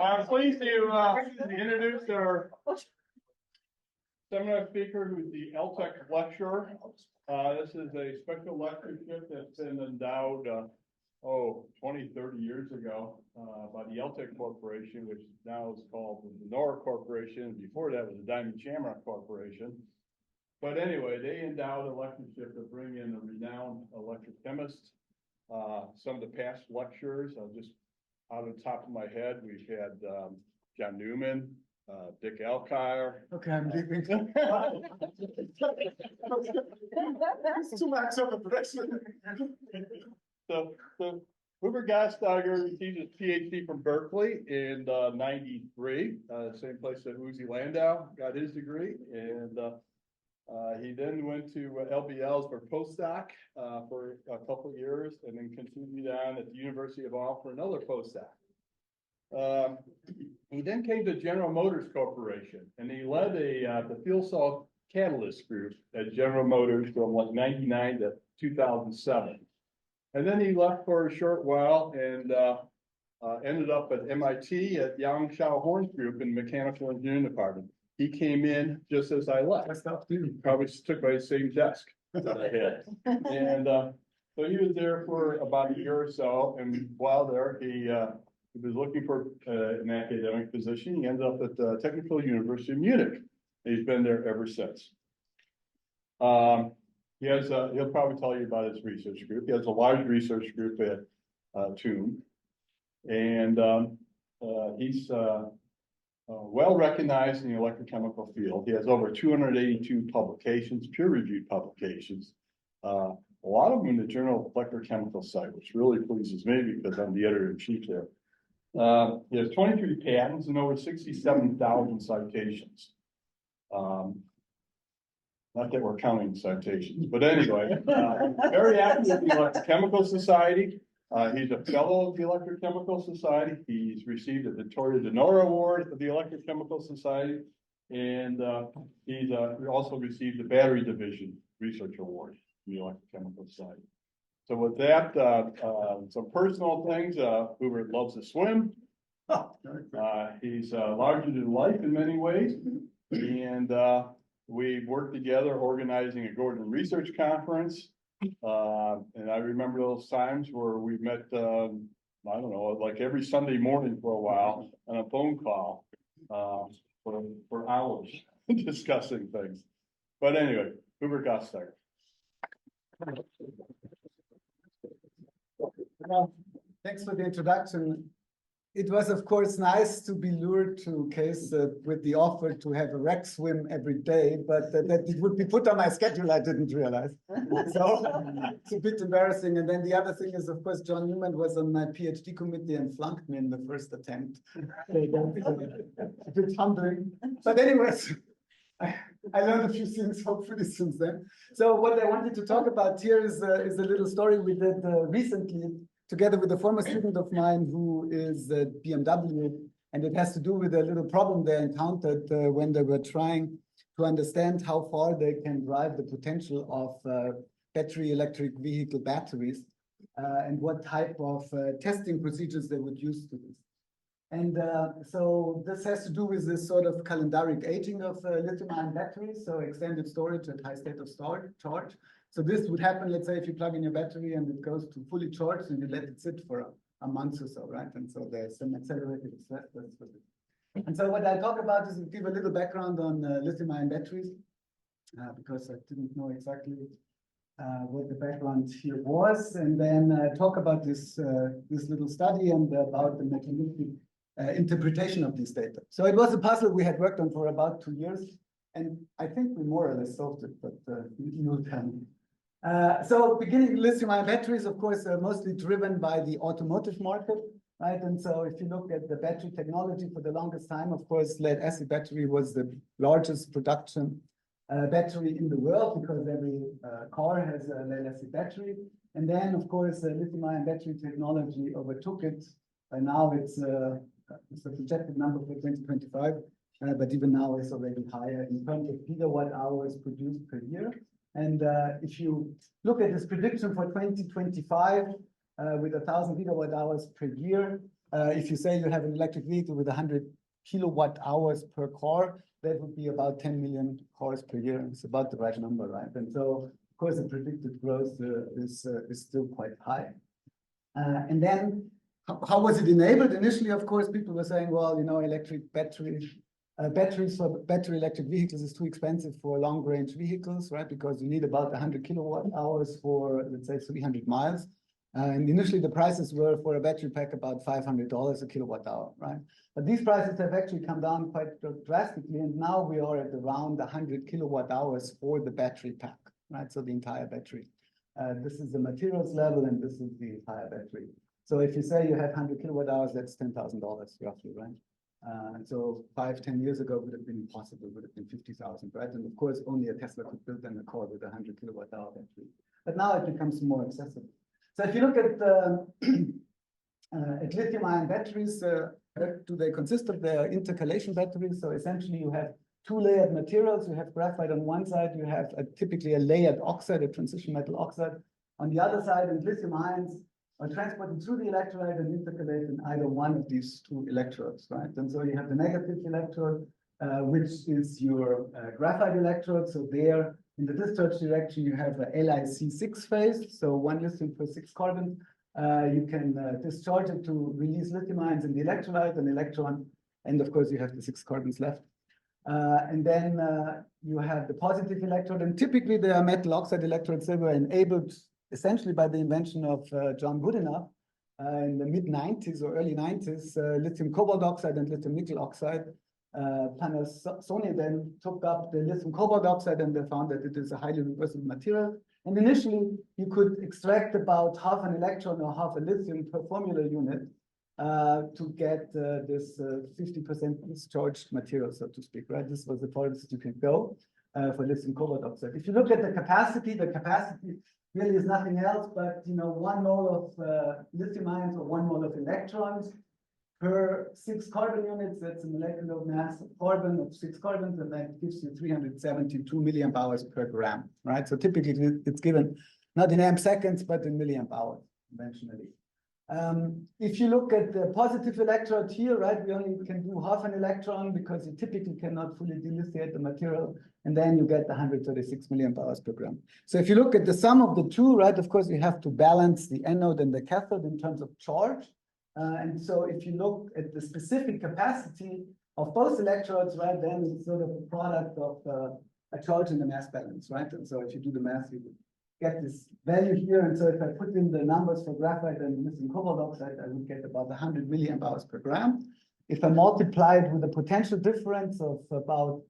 I'm pleased to introduce our seminar speaker, who's the Eltech lecturer. This is a special lectureship that's been endowed, 20, 30 years ago by the Eltech Corporation, which now is called the Nora Corporation. Before that was the Diamond Shamrock Corporation. But anyway, they endowed a lectureship to bring in a renowned electrochemist. Some of the past lecturers, just out of the top of my head, we've had John Newman, Dick Alkire. Okay, I'm leaving. It's too much of a pressure. So Hubert Gasteiger received his PhD from Berkeley in '93, same place that Uzi Landau got his degree, and he then went to LBL's for postdoc for a couple of years, and then continued on at the University of Ulm for another postdoc. He then came to General Motors Corporation, and he led the fuel cell catalyst group at General Motors from like '99 to 2007. And then he left for a short while and ended up at MIT at Yang Xiaohorn's group in the mechanical engineering department. He came in just as I left. Probably took my same desk that I had. And so he was there for about a year or so. And while there, he was looking for an academic position. He ended up at the Technical University of Munich. He's been there ever since. He has, he'll probably tell you about his research group. He has a large research group at TUM. And he's well recognized in the electrochemical field. He has over 282 publications, peer-reviewed publications. A lot of them in the Journal of Electrochemical site, which really pleases me because I'm the editor-in-chief there. He has 23 patents and over 67,000 citations. Not that we're counting citations, but anyway, very active in the Electrochemical Society. He's a fellow of the Electrochemical Society. He's received a Vittorio De Nora Award of the Electrochemical Society, and he's also received the Battery Division Research Award from the Electrochemical Society. So with that, some personal things. Hubert loves to swim. He's larger than life in many ways, and we worked together organizing a Gordon Research Conference. And I remember those times where we met, I don't know, like every Sunday morning for a while on a phone call for hours discussing things. But anyway, Hubert Gasteiger. Thanks for the introduction. It was, of course, nice to be lured to Case with the offer to have a rec swim every day, but that it would be put on my schedule, I didn't realize. So it's a bit embarrassing. And then the other thing is, of course, John Newman was on my PhD committee and flunked me in the first attempt. A bit humbling. But anyways, I learned a few things, hopefully, since then. So what I wanted to talk about here is a little story we did recently, together with a former student of mine who is at BMW, and it has to do with a little problem they encountered when they were trying to understand how far they can drive the potential of battery electric vehicle batteries and what type of testing procedures they would use to this. And so this has to do with this sort of calendaric aging of lithium-ion batteries, so extended storage at high state of charge. So this would happen, let's say, if you plug in your battery and it goes to fully charged and you let it sit for a month or so, right? And so there's some accelerated stress. And so what I talk about is give a little background on lithium-ion batteries, because I didn't know exactly what the background here was, and then talk about this little study and about the mechanistic interpretation of this data. So it was a puzzle we had worked on for about 2 years, and I think we more or less solved it, but you'll tell me. So beginning lithium-ion batteries, of course, are mostly driven by the automotive market, right? And so if you look at the battery technology for the longest time, of course, lead-acid battery was the largest production battery in the world because every car has a lead-acid battery. And then, of course, lithium-ion battery technology overtook it. And now it's a projected number for 2025, but even now it's already higher in terms of gigawatt hours produced per year. And if you look at this prediction for 2025 with 1,000 gigawatt hours per year, If you say you have an electric vehicle with 100 kilowatt hours per car, that would be about 10 million cars per year. It's about the right number, right? And so, of course, the predicted growth is still quite high. And then, how was it enabled? Initially, of course, people were saying, well, you know, electric batteries for battery electric vehicles is too expensive for long range vehicles, right? Because you need about 100 kilowatt hours for, let's say, 300 miles. And initially, the prices were for a battery pack about $500 a kilowatt hour, right? But these prices have actually come down quite drastically, and now we are at around 100 kilowatt hours for the battery pack, right? So the entire battery. This is the materials level, and this is the entire battery. So if you say you have 100 kilowatt hours, that's $10,000 roughly, right? And so 5-10 years ago would have been impossible, would have been 50,000, right? And of course, only a Tesla could build then a car with a 100 kilowatt hour battery. But now it becomes more accessible. So if you look at lithium-ion batteries, do they consist of? Their intercalation batteries. So essentially, you have two layered materials. You have graphite on one side. You have typically a layered oxide, a transition metal oxide on the other side, and lithium ions are transported through the electrolyte and intercalate in either one of these two electrodes, right? And so you have the negative electrode, which is your graphite electrode. So there, in the discharge direction, you have a LiC6 phase, so one lithium per 6 carbon. You can discharge it to release lithium ions in the electrolyte, an electron, and of course you have the 6 carbons left. And then you have the positive electrode, and typically they are metal oxide electrodes. They were enabled essentially by the invention of John Goodenough in the mid-90s or early 90s, lithium cobalt oxide and lithium nickel oxide. Panasonic then took up the lithium cobalt oxide, and they found that it is a highly reversible material. And initially, you could extract about half an electron or half a lithium per formula unit to get this 50% discharged material, so to speak, right? This was the farthest you can go for lithium cobalt oxide. If you look at the capacity really is nothing else but, you know, 1 mole of lithium ions or 1 mole of electrons per 6 carbon units. That's a molecular mass of carbon of 6 carbons, and that gives you 372 milliamp hours per gram, right? So typically it's given not in amp seconds, but in milliamp hours conventionally. If you look at the positive electrode here, right, we only can do half an electron because you typically cannot fully delithiate the material, and then you get 136 milliamp hours per gram. So if you look at the sum of the two, right, of course, you have to balance the anode and the cathode in terms of charge. And so if you look at the specific capacity of both electrodes, right, then it's sort of a product of a charge and a mass balance, right? And so if you do the math, you get this value here. And so if I put in the numbers for graphite and lithium cobalt oxide, I would get about 100 milliamp hours per gram. If I multiply it with a potential difference of about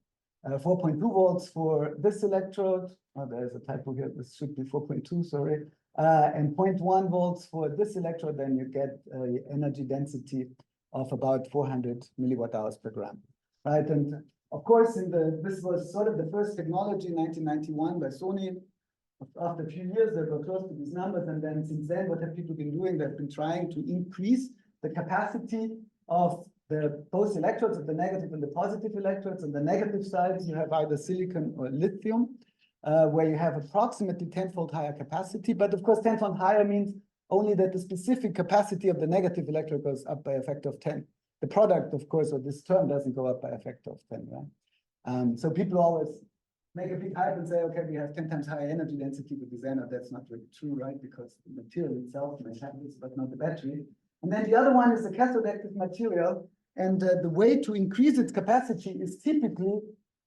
4.2 volts for this electrode, oh, there's a typo here, this should be 4.2, sorry, and 0.1 volts for this electrode, then you get an energy density of about 400 milliwatt hours per gram, right? And of course, this was sort of the first technology in 1991 by Sony. After a few years, they got close to these numbers, and then since then, what have people been doing? They've been trying to increase the capacity of both electrodes, of the negative and the positive electrodes. On the negative side, you have either silicon or lithium, where you have approximately 10-fold higher capacity. But of course, 10-fold higher means only that the specific capacity of the negative electrode goes up by a factor of 10. The product, of course, or this term doesn't go up by a factor of 10, right? So people always make a big hype and say, okay, we have 10 times higher energy density with the anode. That's not really true, right? Because the material itself may have this, but not the battery. And then the other one is the cathode active material. And the way to increase its capacity is typically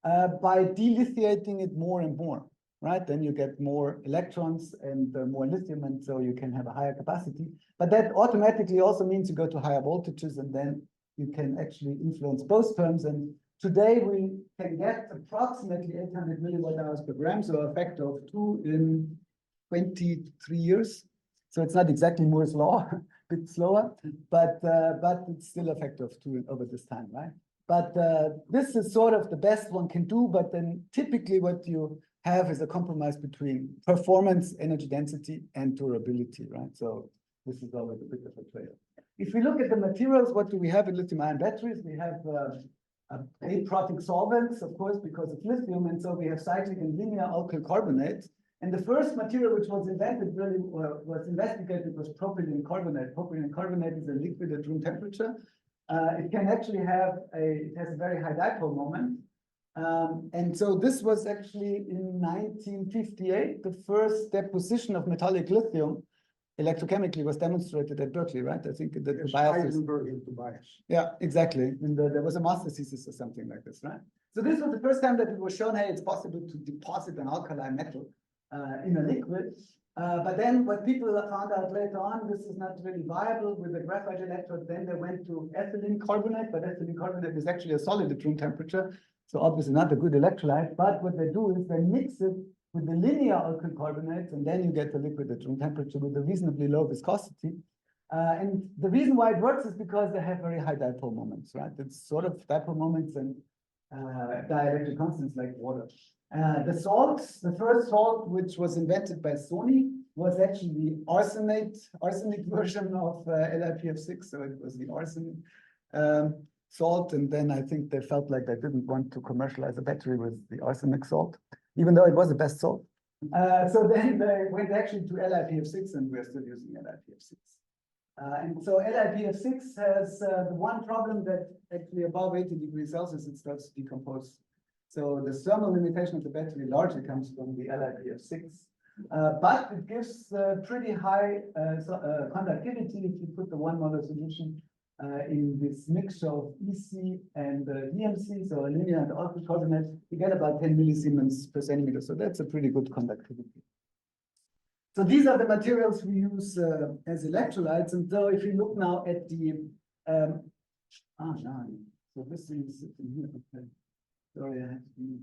by delithiating it more and more, right? Then you get more electrons and more lithium, and so you can have a higher capacity. But that automatically also means you go to higher voltages, and then you can actually influence both terms. And today we can get approximately 800 milliwatt hours per gram, so a factor of 2 in 23 years. So it's not exactly Moore's law, a bit slower, but it's still a factor of 2 over this time, right? But this is sort of the best one can do, but then typically what you have is a compromise between performance, energy density, and durability, right? So this is always a bit of a trade-off. If we look at the materials, what do we have in lithium-ion batteries? We have aprotic solvents, of course, because of lithium, and so we have cyclic and linear alkyl carbonates. And the first material which was invented really was investigated was propylene carbonate. Propylene carbonate is a liquid at room temperature. It can actually it has a very high dipole moment. And so this was actually in 1958, the first deposition of metallic lithium electrochemically was demonstrated at Berkeley, right? I think that the bias yeah, exactly. And there was a master thesis or something like this, right? So this was the first time that it was shown, hey, it's possible to deposit an alkali metal in a liquid. But then what people found out later on, this is not really viable with the graphite electrode. Then they went to ethylene carbonate, but ethylene carbonate is actually a solid at room temperature. So obviously not a good electrolyte. But what they do is they mix it with the linear alkyl carbonates, and then you get the liquid at room temperature with a reasonably low viscosity. And the reason why it works is because they have very high dipole moments, right? It's sort of dipole moments and dielectric constants like water. The salts, the first salt which was invented by Sony was actually the arsenic version of LiPF6, so it was the arsen salt, and then I think they felt like they didn't want to commercialize a battery with the arsenic salt, even though it was the best salt. So then they went actually to LiPF6, and we're still using LiPF6. And so LiPF6 has the one problem that actually above 80 degrees Celsius, it starts to decompose. So the thermal limitation of the battery largely comes from the LiPF6, but it gives pretty high conductivity if you put the 1 molar solution in this mixture of EC and DMC, so a linear and alkyl carbonate, you get about 10 millisiemens per centimeter. So that's a pretty good conductivity. So these are the materials we use as electrolytes. And so if you look now at the, so this is sitting here. Okay. Sorry, I have to.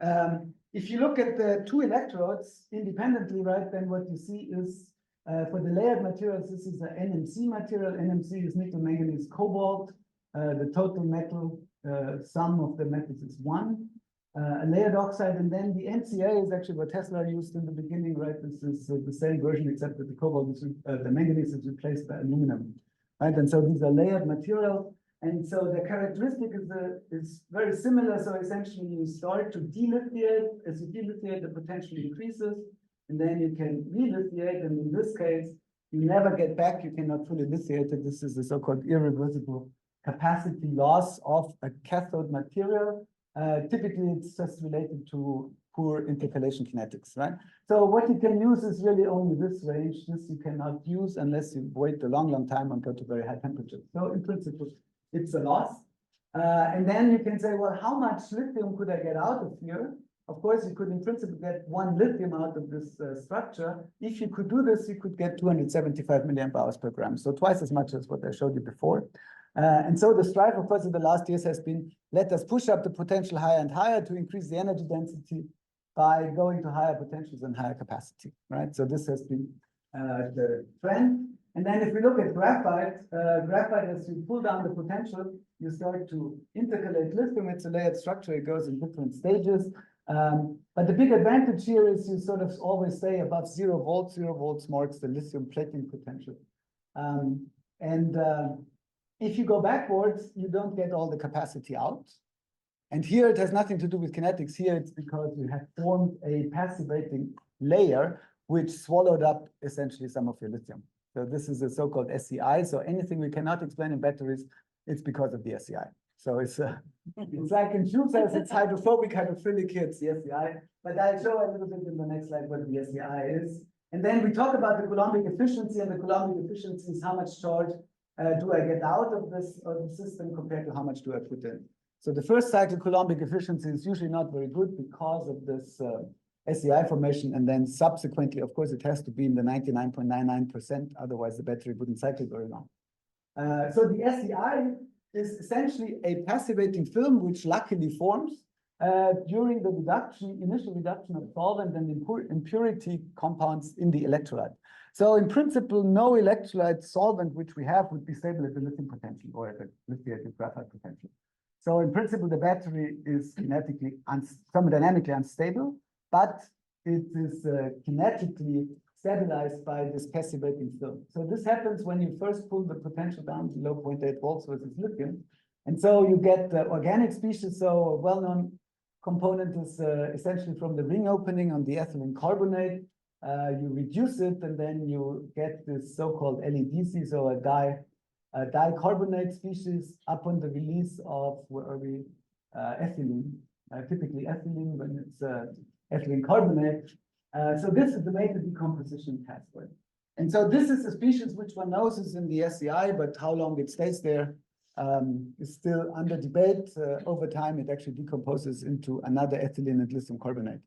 Okay. If you look at the two electrodes independently, right, then what you see is for the layered materials, this is an NMC material. NMC is nickel, manganese, cobalt. The total metal sum of the metals is 1. A layered oxide, and then the NCA is actually what Tesla used in the beginning, right? This is the same version, except that the cobalt is, the manganese is replaced by aluminum, right? And so these are layered material. And so the characteristic is very similar. So essentially you start to delithiate. As you delithiate, the potential increases, and then you can relithiate. And in this case, you never get back. You cannot fully lithiate it. This is the so-called irreversible capacity loss of a cathode material. Typically, it's just related to poor intercalation kinetics, right? So what you can use is really only this range. This you cannot use unless you wait a long, long time and go to very high temperatures. So in principle, it's a loss. And then you can say, well, how much lithium could I get out of here? Of course, you could in principle get 1 lithium out of this structure. If you could do this, you could get 275 milliamp hours per gram. So twice as much as what I showed you before. And so the strive, of course, in the last years has been, let us push up the potential higher and higher to increase the energy density by going to higher potentials and higher capacity, right? So this has been the trend. And then if we look at graphite, as you pull down the potential, you start to intercalate lithium. It's a layered structure. It goes in different stages. But the big advantage here is you sort of always stay above 0 volts. 0 volts marks the lithium plating potential. If you go backwards, you don't get all the capacity out. And here it has nothing to do with kinetics. Here it's because you have formed a passivating layer which swallowed up essentially some of your lithium. So this is a so-called SEI. So anything we cannot explain in batteries, it's because of the SEI. So it's like in fuel cells, it's hydrophobic, hydrophilic, here it's the SEI. But I'll show a little bit in the next slide what the SEI is. And then we talk about the Coulombic efficiency, and the Coulombic efficiency is how much charge do I get out of this system compared to how much do I put in. So the first cycle Coulombic efficiency is usually not very good because of this SEI formation, and then subsequently, of course, it has to be in the 99.99%, otherwise the battery wouldn't cycle very long. So the SEI is essentially a passivating film which luckily forms during the initial reduction of solvent and impurity compounds in the electrolyte. So in principle, no electrolyte solvent which we have would be stable at the lithium potential or at the lithiated graphite potential. So in principle, the battery is kinetically, thermodynamically unstable, but it is kinetically stabilized by this passivating film. So this happens when you first pull the potential down below 0.8 volts versus lithium. And so you get the organic species. So a well-known component is essentially from the ring opening on the ethylene carbonate. You reduce it, and then you get this so-called LEDC, so a dicarbonate species upon the release of ethylene, typically ethylene when it's ethylene carbonate. So this is the major decomposition pathway. And so this is a species which one knows is in the SEI, but how long it stays there is still under debate. Over time, it actually decomposes into another ethylene and lithium carbonate.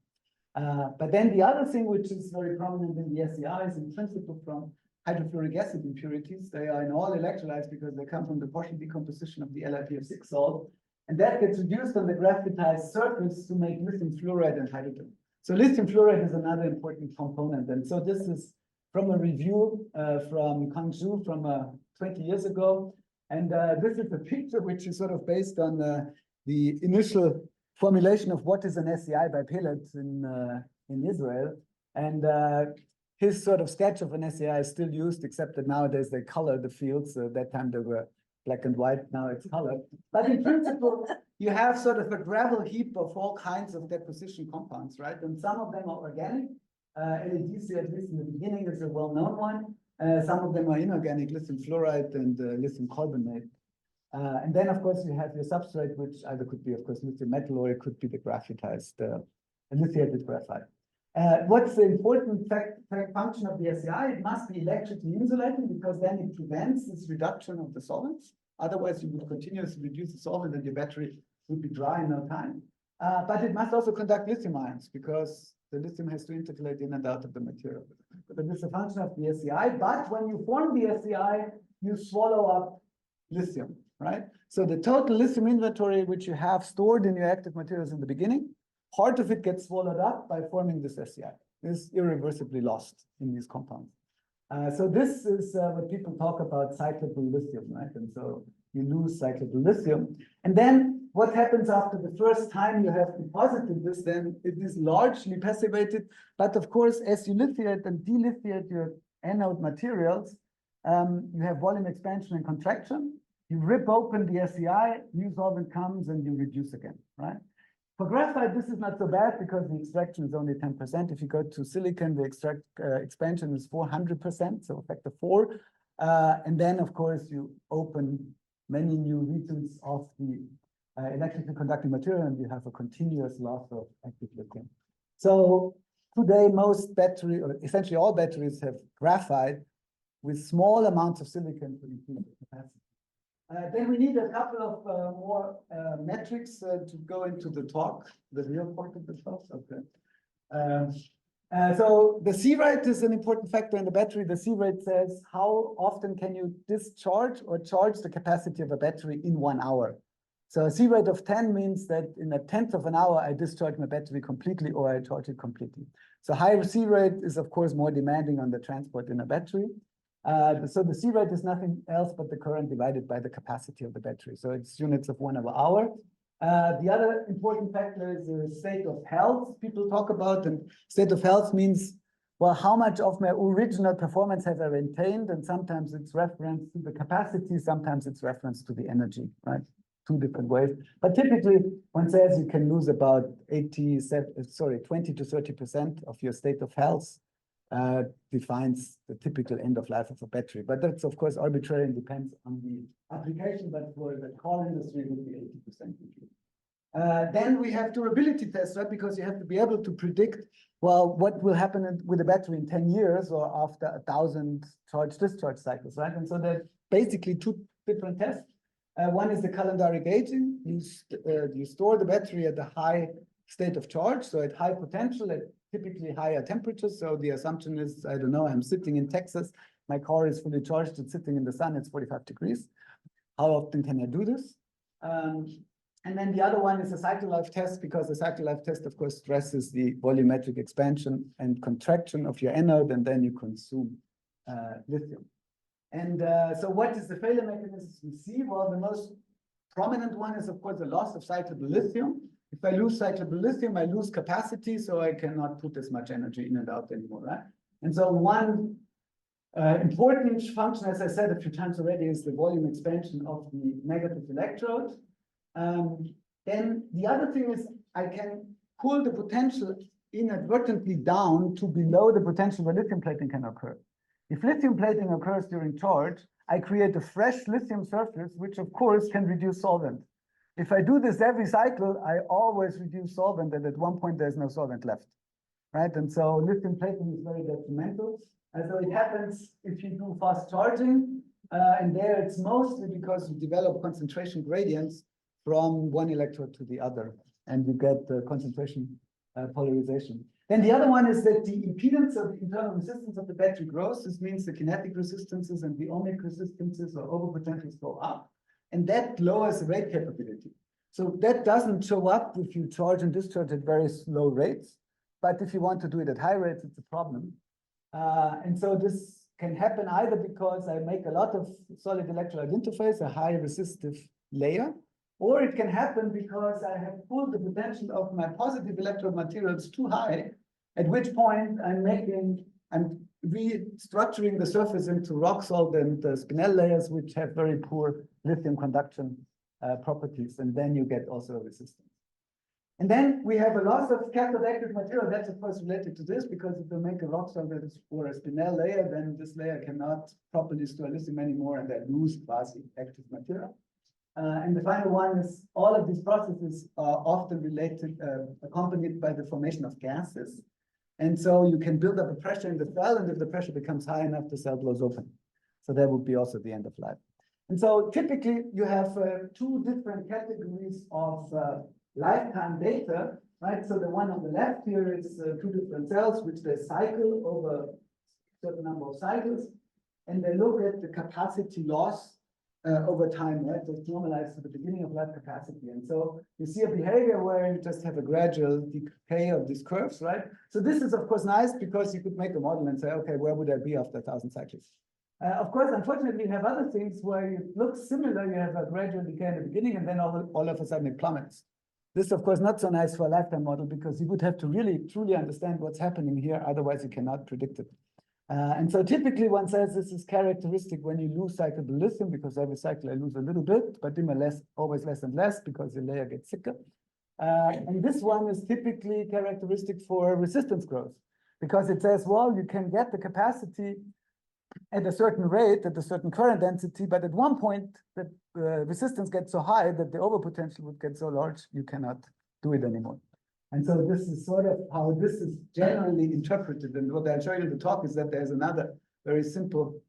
But then the other thing which is very prominent in the SEI is in principle from hydrofluoric acid impurities. They are in all electrolytes because they come from the partial decomposition of the LiPF6 salt. And that gets reduced on the graphitized surface to make lithium fluoride and hydrogen. So lithium fluoride is another important component. And so this is from a review from Kangzhou from 20 years ago. And this is a picture which is sort of based on the initial formulation of what is an SEI by Pellet in Israel. And his sort of sketch of an SEI is still used, except that nowadays they color the fields. At that time they were black and white, now it's colored. But in principle, you have sort of a gravel heap of all kinds of deposition compounds, right? And some of them are organic. LEDC, at least in the beginning, is a well-known one. Some of them are inorganic, lithium fluoride and lithium carbonate. And then, of course, you have your substrate, which either could be, of course, lithium metal, or it could be the graphitized, lithiated graphite. What's the important function of the SEI? It must be electrically insulating, because then it prevents this reduction of the solvents. Otherwise, you would continuously reduce the solvent and your battery would be dry in no time. But it must also conduct lithium ions, because the lithium has to intercalate in and out of the material. But this is a function of the SEI. But when you form the SEI, you swallow up lithium, right? So the total lithium inventory which you have stored in your active materials in the beginning, part of it gets swallowed up by forming this SEI. It's irreversibly lost in these compounds. So this is what people talk about cyclable lithium, right? And so you lose cyclable lithium. And then what happens after the first time you have deposited this, then it is largely passivated. But of course, as you lithiate and delithiate your anode materials, you have volume expansion and contraction. You rip open the SEI, new solvent comes, and you reduce again, right? For graphite, this is not so bad because the extraction is only 10%. If you go to silicon, the expansion is 400%, so factor 4. And then, of course, you open many new regions of the electrically conducting material, and you have a continuous loss of active lithium. So today, most battery, or essentially all batteries, have graphite with small amounts of silicon to increase the capacity. Then we need a couple of more metrics to go into the talk, the real part of the talk. Okay. So the C rate is an important factor in the battery. The C rate says how often can you discharge or charge the capacity of a battery in 1 hour. So a C rate of 10 means that in a tenth of an hour, I discharge my battery completely or I charge it completely. So higher C rate is, of course, more demanding on the transport in a battery. So the C rate is nothing else but the current divided by the capacity of the battery. So it's units of 1 hour. The other important factor is the state of health people talk about. And state of health means, well, how much of my original performance have I maintained? And sometimes it's reference to the capacity, sometimes it's reference to the energy, right? 2 different ways. But typically, one says you can lose about 20 to 30% of your state of health. Defines the typical end of life of a battery. But that's, of course, arbitrary and depends on the application. But for the car industry, it would be 80%. Then we have durability tests, right? Because you have to be able to predict, well, what will happen with the battery in 10 years or after 1,000 charge-discharge cycles, right? And so there's basically 2 different tests. One is the calendaric aging. You store the battery at a high state of charge, so at high potential, at typically higher temperatures. So the assumption is, I don't know, I'm sitting in Texas, my car is fully charged, it's sitting in the sun, it's 45 degrees. How often can I do this? And then the other one is a cycle life test, because the cycle life test, of course, stresses the volumetric expansion and contraction of your anode, and then you consume lithium. And so what is the failure mechanism we see? Well, the most prominent one is, of course, the loss of cyclable lithium. If I lose cyclable lithium, I lose capacity, so I cannot put as much energy in and out anymore, right? And so one Important function, as I said a few times already, is the volume expansion of the negative electrode. Then the other thing is I can pull the potential inadvertently down to below the potential where lithium plating can occur. If lithium plating occurs during charge, I create a fresh lithium surface, which of course can reduce solvent. If I do this every cycle, I always reduce solvent, and at one point there's no solvent left, right? And so lithium plating is very detrimental. And so it happens if you do fast charging, and there it's mostly because you develop concentration gradients from one electrode to the other, and you get the concentration polarization. Then the other one is that the impedance of the internal resistance of the battery grows. This means the kinetic resistances and the ohmic resistances or overpotentials go up, and that lowers the rate capability. So that doesn't show up if you charge and discharge at very slow rates, but if you want to do it at high rates, it's a problem. And so this can happen either because I make a lot of solid electrolyte interface, a high resistive layer, or it can happen because I have pulled the potential of my positive electrode materials too high, at which point I'm restructuring the surface into rock salt and spinel layers, which have very poor lithium conduction properties, and then you get also resistance. And then we have a loss of cathode active material. That's of course related to this, because if you make a rock salt that is or a spinel layer, then this layer cannot properly store lithium anymore, and I lose quasi-active material. And the final one is all of these processes are often related, accompanied by the formation of gases. And so you can build up a pressure in the cell, and if the pressure becomes high enough, the cell blows open. So that would be also the end of life. And so typically you have two different categories of lifetime data, right? So the one on the left here is two different cells, which they cycle over a certain number of cycles, and they look at the capacity loss over time, right? So it's normalized to the beginning of life capacity. And so you see a behavior where you just have a gradual decay of these curves, right? So this is of course nice because you could make a model and say, okay, where would I be after 1,000 cycles? Of course, unfortunately, you have other things where it looks similar. You have a gradual decay in the beginning, and then all of a sudden it plummets. This, of course, not so nice for a lifetime model because you would have to really, truly understand what's happening here. Otherwise, you cannot predict it. And so typically one says this is characteristic when you lose cyclable lithium, because every cycle I lose a little bit, but always less and less because the layer gets thicker. And this one is typically characteristic for resistance growth, because it says, well, you can get the capacity at a certain rate, at a certain current density, but at one point the resistance gets so high that the overpotential would get so large you cannot do it anymore. And so this is sort of how this is generally interpreted. And what I'll show you in the talk is that there's another very simple,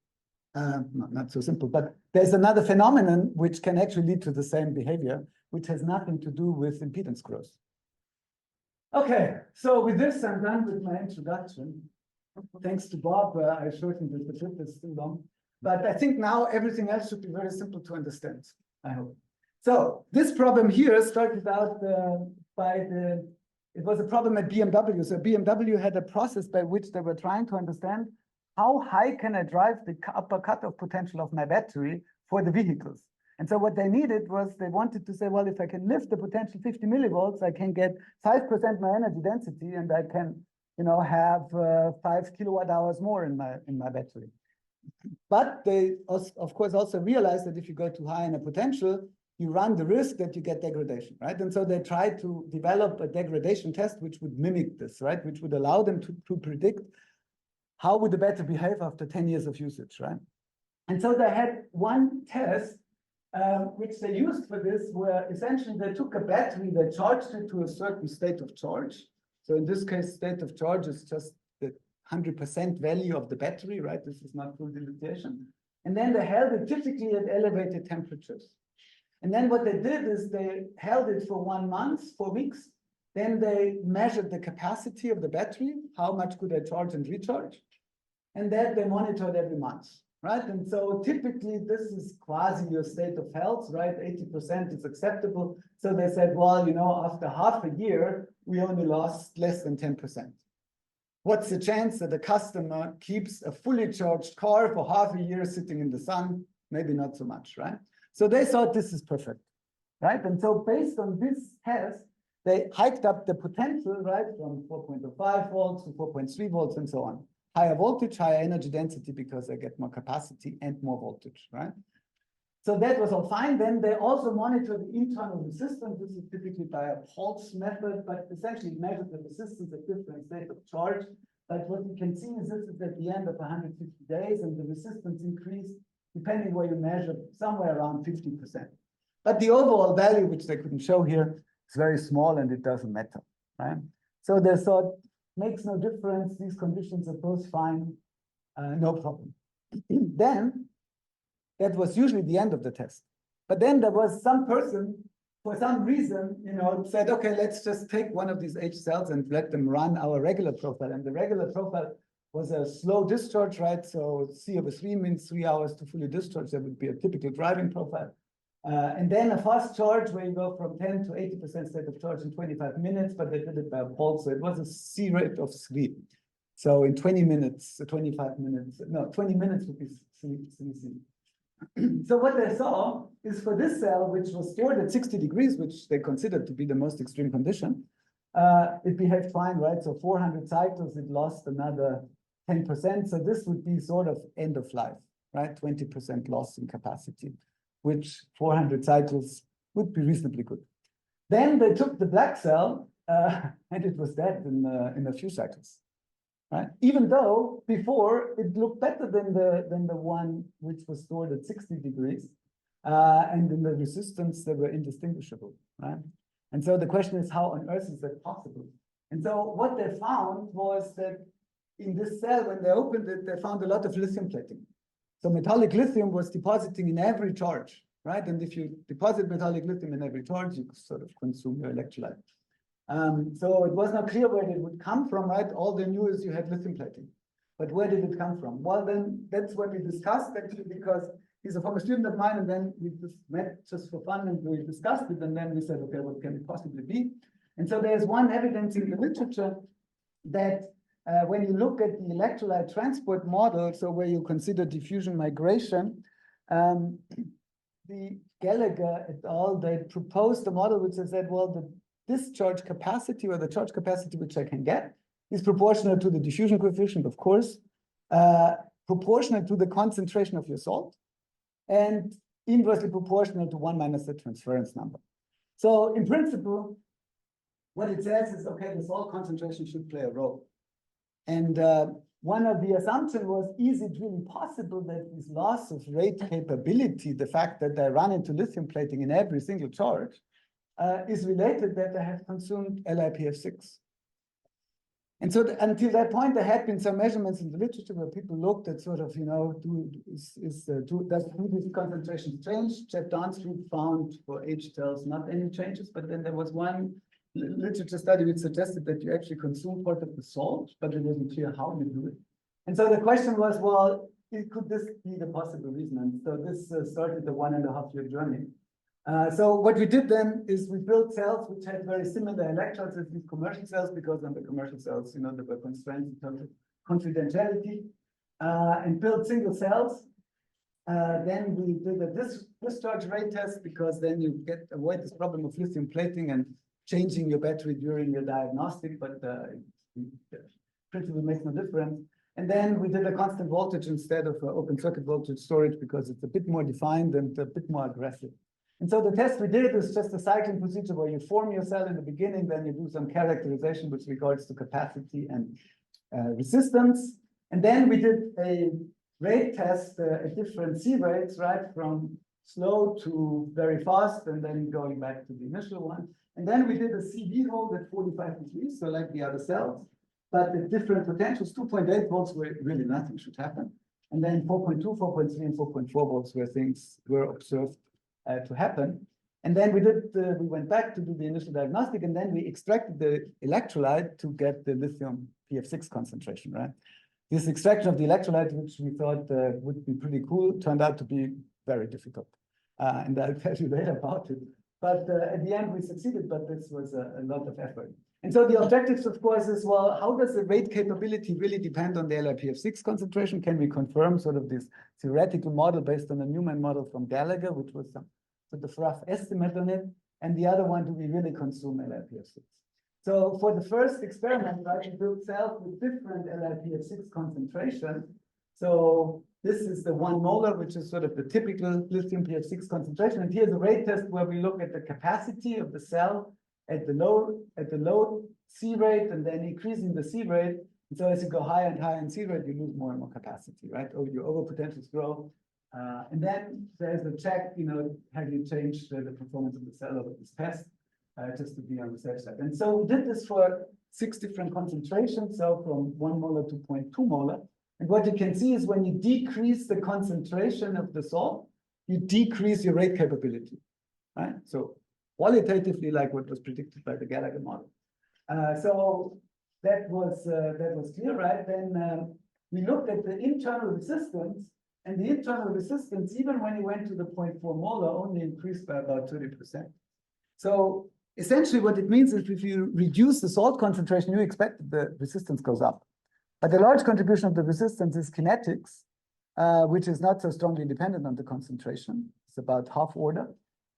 not so simple, but there's another phenomenon which can actually lead to the same behavior, which has nothing to do with impedance growth. Okay, so with this, I'm done with my introduction. Thanks to Bob, I shortened this, the trip is still long. But I think now everything else should be very simple to understand, I hope. So this problem here started out it was a problem at BMW. So BMW had a process by which they were trying to understand how high can I drive the upper cutoff potential of my battery for the vehicles. And so what they needed was they wanted to say, well, if I can lift the potential 50 millivolts, I can get 5% my energy density, and I can, have 5 kilowatt hours more in my battery. But they, of course, also realized that if you go too high in a potential, you run the risk that you get degradation, right? And so they tried to develop a degradation test which would mimic this, right? Which would allow them to predict how would the battery behave after 10 years of usage, right? And so they had one test which they used for this, where essentially they took a battery, they charged it to a certain state of charge. So in this case, state of charge is just the 100% value of the battery, right? This is not full dilution. And then they held it typically at elevated temperatures. And then what they did is they held it for 1 month, 4 weeks. Then they measured the capacity of the battery, how much could I charge and recharge. And that they monitored every month, right? And so typically this is quasi your state of health, right? 80% is acceptable. So they said, well, after half a year, we only lost less than 10%. What's the chance that a customer keeps a fully charged car for half a year sitting in the sun? Maybe not so much, right? So they thought this is perfect, right? And so based on this test, they hiked up the potential, right, from 4.05 volts to 4.3 volts and so on. higher voltage, higher energy density, because I get more capacity and more voltage, right? So that was all fine. Then they also monitor the internal resistance. This is typically by a pulse method, but essentially it measures the resistance at different states of charge. But what you can see is this is at the end of 150 days, and the resistance increased, depending where you measure, somewhere around 50%. But the overall value, which they couldn't show here, is very small, and it doesn't matter, right? So they thought, makes no difference. These conditions are both fine, no problem. Then, that was usually the end of the test. But then there was some person, for some reason, said, okay, let's just take one of these H cells and let them run our regular profile. And the regular profile was a slow discharge, right? So C/3 means 3 hours to fully discharge. That would be a typical driving profile. And then a fast charge where you go from 10 to 80% state of charge in 25 minutes, but they did it by a pulse. So it was a C rate of 3. So in 20 minutes, 25 minutes, no, 20 minutes would be C. So what they saw is for this cell, which was stored at 60 degrees, which they considered to be the most extreme condition, it behaved fine, right? So 400 cycles, it lost another 10%. So this would be sort of end of life, right? 20% loss in capacity, which 400 cycles would be reasonably good. Then they took the black cell, and it was dead in a few cycles. Right? Even though before it looked better than the one which was stored at 60 degrees, and in the resistance they were indistinguishable, right? And so the question is, how on earth is that possible? And so what they found was that in this cell, when they opened it, they found a lot of lithium plating. So metallic lithium was depositing in every charge, right? And if you deposit metallic lithium in every charge, you sort of consume your electrolyte. So it was not clear where it would come from, right? All they knew is you had lithium plating. But where did it come from? Well, then that's what we discussed, actually, because he's a former student of mine, and then we just met just for fun, and we discussed it, and then we said, okay, what can it possibly be? And so there's one evidence in the literature that when you look at the electrolyte transport model, so where you consider diffusion migration, the Gallagher et al., they proposed a model which they said, well, the discharge capacity, or the charge capacity which I can get, is proportional to the diffusion coefficient, of course, proportional to the concentration of your salt, and inversely proportional to 1 minus the transference number. So in principle, what it says is, okay, the salt concentration should play a role. And one of the assumptions was, is it really possible that this loss of rate capability, the fact that they run into lithium plating in every single charge, is related that they have consumed LiPF6. And so until that point, there had been some measurements in the literature where people looked at sort of, does these concentrations change? Jeff Downstream found for H cells not any changes, but then there was one literature study which suggested that you actually consume part of the salt, but it wasn't clear how you do it. And so the question was, well, could this be the possible reason? And so this started the 1.5-year journey. So what we did then is we built cells which had very similar electrodes as these commercial cells, because on the commercial cells, there were constraints in terms of confidentiality, and built single cells. Then we did a discharge rate test, because then you avoid this problem of lithium plating and changing your battery during your diagnostic, but principle makes no difference. And then we did a constant voltage instead of open circuit voltage storage, because it's a bit more defined and a bit more aggressive. And so the test we did is just a cycling procedure where you form your cell in the beginning, then you do some characterization with regards to capacity and resistance. And then we did a rate test at different C rates, right, from slow to very fast, and then going back to the initial one. And then we did a CV hold at 45 degrees, so like the other cells, but at different potentials. 2.8 volts where really nothing should happen. And then 4.2, 4.3, and 4.4 volts where things were observed to happen. And then we went back to do the initial diagnostic, and then we extracted the electrolyte to get the lithium PF6 concentration, right? This extraction of the electrolyte, which we thought would be pretty cool, turned out to be very difficult. And I'll tell you later about it. But at the end, we succeeded, but this was a lot of effort. And so the objectives, of course, is, well, how does the rate capability really depend on the LiPF6 concentration? Can we confirm sort of this theoretical model based on a Newman model from Gallagher, which was some sort of rough estimate on it? And the other one, do we really consume LiPF6? So for the first experiment, right, we built cells with different LiPF6 concentration. So this is the 1 molar, which is sort of the typical lithium PF6 concentration. And here's a rate test where we look at the capacity of the cell at the low C rate and then increasing the C rate. And so as you go higher and higher in C rate, you lose more and more capacity, right? Or your overpotentials grow. And then there's a check, have you changed the performance of the cell over this test, just to be on the safe side. And so we did this for 6 different concentrations, so from 1 molar to 0.2 molar. And what you can see is when you decrease the concentration of the salt, you decrease your rate capability, right? So qualitatively, like what was predicted by the Gallagher model. So that was clear, right? Then we looked at the internal resistance, and the internal resistance, even when you went to the 0.4 molar, only increased by about 30%. So essentially what it means is if you reduce the salt concentration, you expect that the resistance goes up. But the large contribution of the resistance is kinetics, which is not so strongly dependent on the concentration. It's about half order.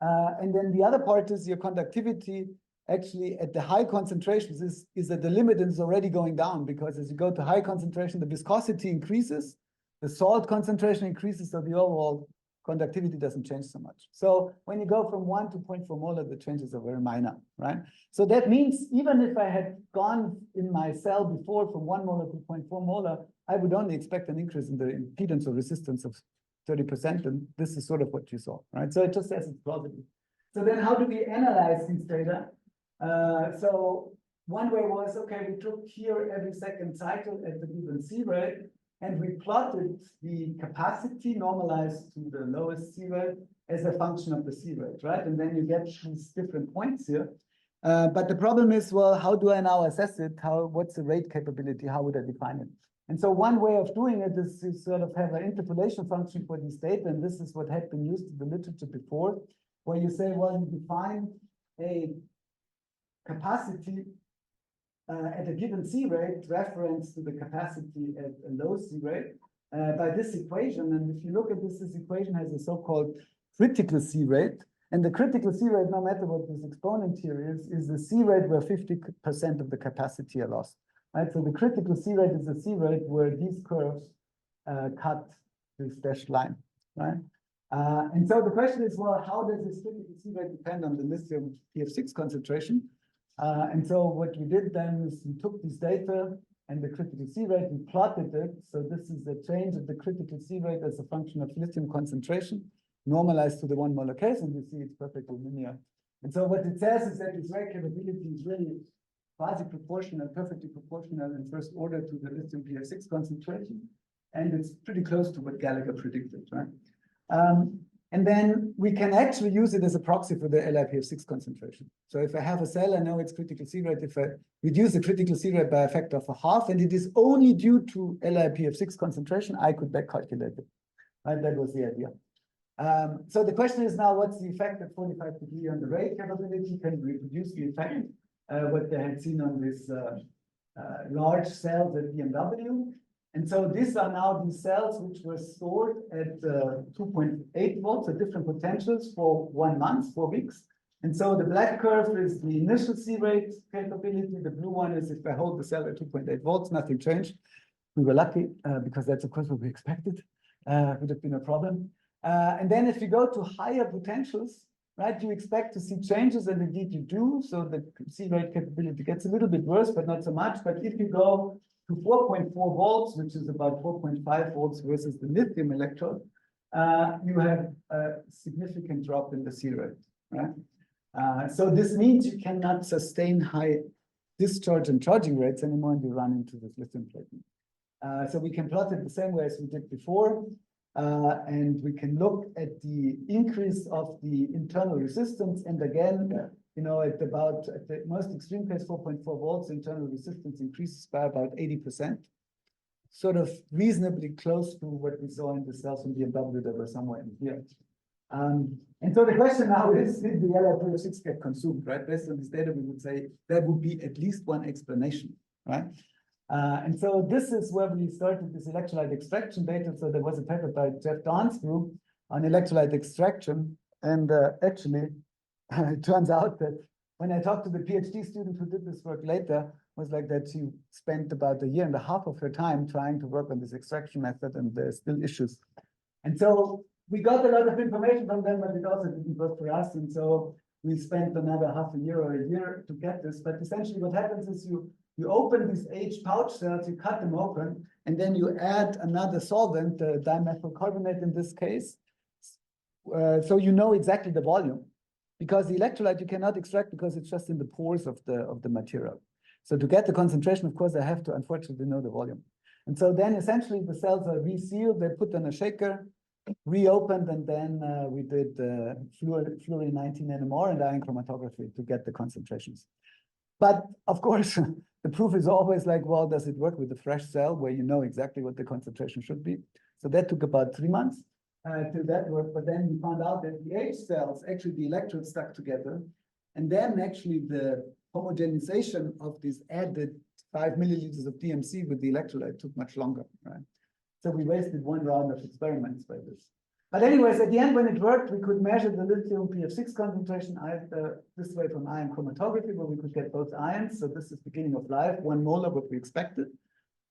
And then the other part is your conductivity. Actually, at the high concentrations is that the limit is already going down, because as you go to high concentration, the viscosity increases, the salt concentration increases, so the overall conductivity doesn't change so much. So when you go from 1 to 0.4 molar, the changes are very minor, right? So that means even if I had gone in my cell before from 1 molar to 0.4 molar, I would only expect an increase in the impedance or resistance of 30%, and this is sort of what you saw, right? So it just says it's plausible. So then how do we analyze these data? So one way was, okay, we took here every second cycle at the given C rate, and we plotted the capacity normalized to the lowest C rate as a function of the C rate, right? And then you get these different points here. But the problem is, well, how do I now assess it? What's the rate capability? How would I define it? And so one way of doing it is to sort of have an interpolation function for these data, and this is what had been used in the literature before, where you say, well, you define a capacity at a given C rate reference to the capacity at a low C rate by this equation. And if you look at this equation has a so-called critical C rate. And the critical C rate, no matter what this exponent here is the C rate where 50% of the capacity are lost. Right? So the critical C rate is the C rate where these curves cut this dashed line. Right? And so the question is, well, how does this critical C rate depend on the lithium PF6 concentration? And so what we did then is we took this data and the critical C rate, we plotted it. So this is the change of the critical C rate as a function of lithium concentration, normalized to the 1 molar case, and you see it's perfectly linear. And so what it says is that this rate capability is really quasi-proportional, perfectly proportional in first order to the lithium PF6 concentration. And it's pretty close to what Gallagher predicted, right? And then we can actually use it as a proxy for the LiPF6 concentration. So if I have a cell, I know its critical C rate. If I reduce the critical C rate by a factor of a half, and it is only due to LiPF6 concentration, I could back calculate it. Right? That was the idea. So the question is now, what's the effect at 45 degrees on the rate capability? Can we reproduce the effect, what they had seen on this large cells at BMW? And so these are now the cells which were stored at 2.8 volts at different potentials for 1 month, 4 weeks. And so the black curve is the initial C rate capability. The blue one is if I hold the cell at 2.8 volts, nothing changed. We were lucky because that's of course what we expected. Would have been a problem. And then if you go to higher potentials, right, you expect to see changes, and indeed you do. So the C rate capability gets a little bit worse, but not so much. But if you go to 4.4 volts, which is about 4.5 volts versus the lithium electrode, you have a significant drop in the C rate, right? So this means you cannot sustain high discharge and charging rates anymore, and you run into this lithium plating. So we can plot it the same way as we did before, and we can look at the increase of the internal resistance, and again, at the most extreme case, 4.4 volts, internal resistance increases by about 80%, sort of reasonably close to what we saw in the cells from BMW that were somewhere in here. And so the question now is, did the LiPF6 get consumed, right? Based on this data, we would say there would be at least one explanation, right? And so this is where we started this electrolyte extraction data. So there was a paper by Jeff Dahn's group on electrolyte extraction, and actually, it turns out that when I talked to the PhD student who did this work later, was like that she spent about a year and a half of her time trying to work on this extraction method, and there's still issues. And so we got a lot of information from them, but it also didn't work for us. And so we spent another half a year or a year to get this. But essentially what happens is you open these H pouch cells, you cut them open, and then you add another solvent, dimethyl carbonate in this case. So you know exactly the volume, because the electrolyte you cannot extract because it's just in the pores of the material. So to get the concentration, of course, I have to unfortunately know the volume. And so then essentially the cells are resealed, they're put in a shaker, reopened, and then we did fluorine 19 NMR and ion chromatography to get the concentrations. But of course, the proof is always like, well, does it work with a fresh cell where you know exactly what the concentration should be? So that took about 3 months till that worked. But then we found out that the H cells, actually the electrodes stuck together. And then actually the homogenization of this added 5 milliliters of DMC with the electrolyte took much longer, right? So we wasted 1 round of experiments by this. But anyways, at the end, when it worked, we could measure the lithium PF6 concentration this way from ion chromatography, where we could get both ions. So this is beginning of life, 1 molar, what we expected.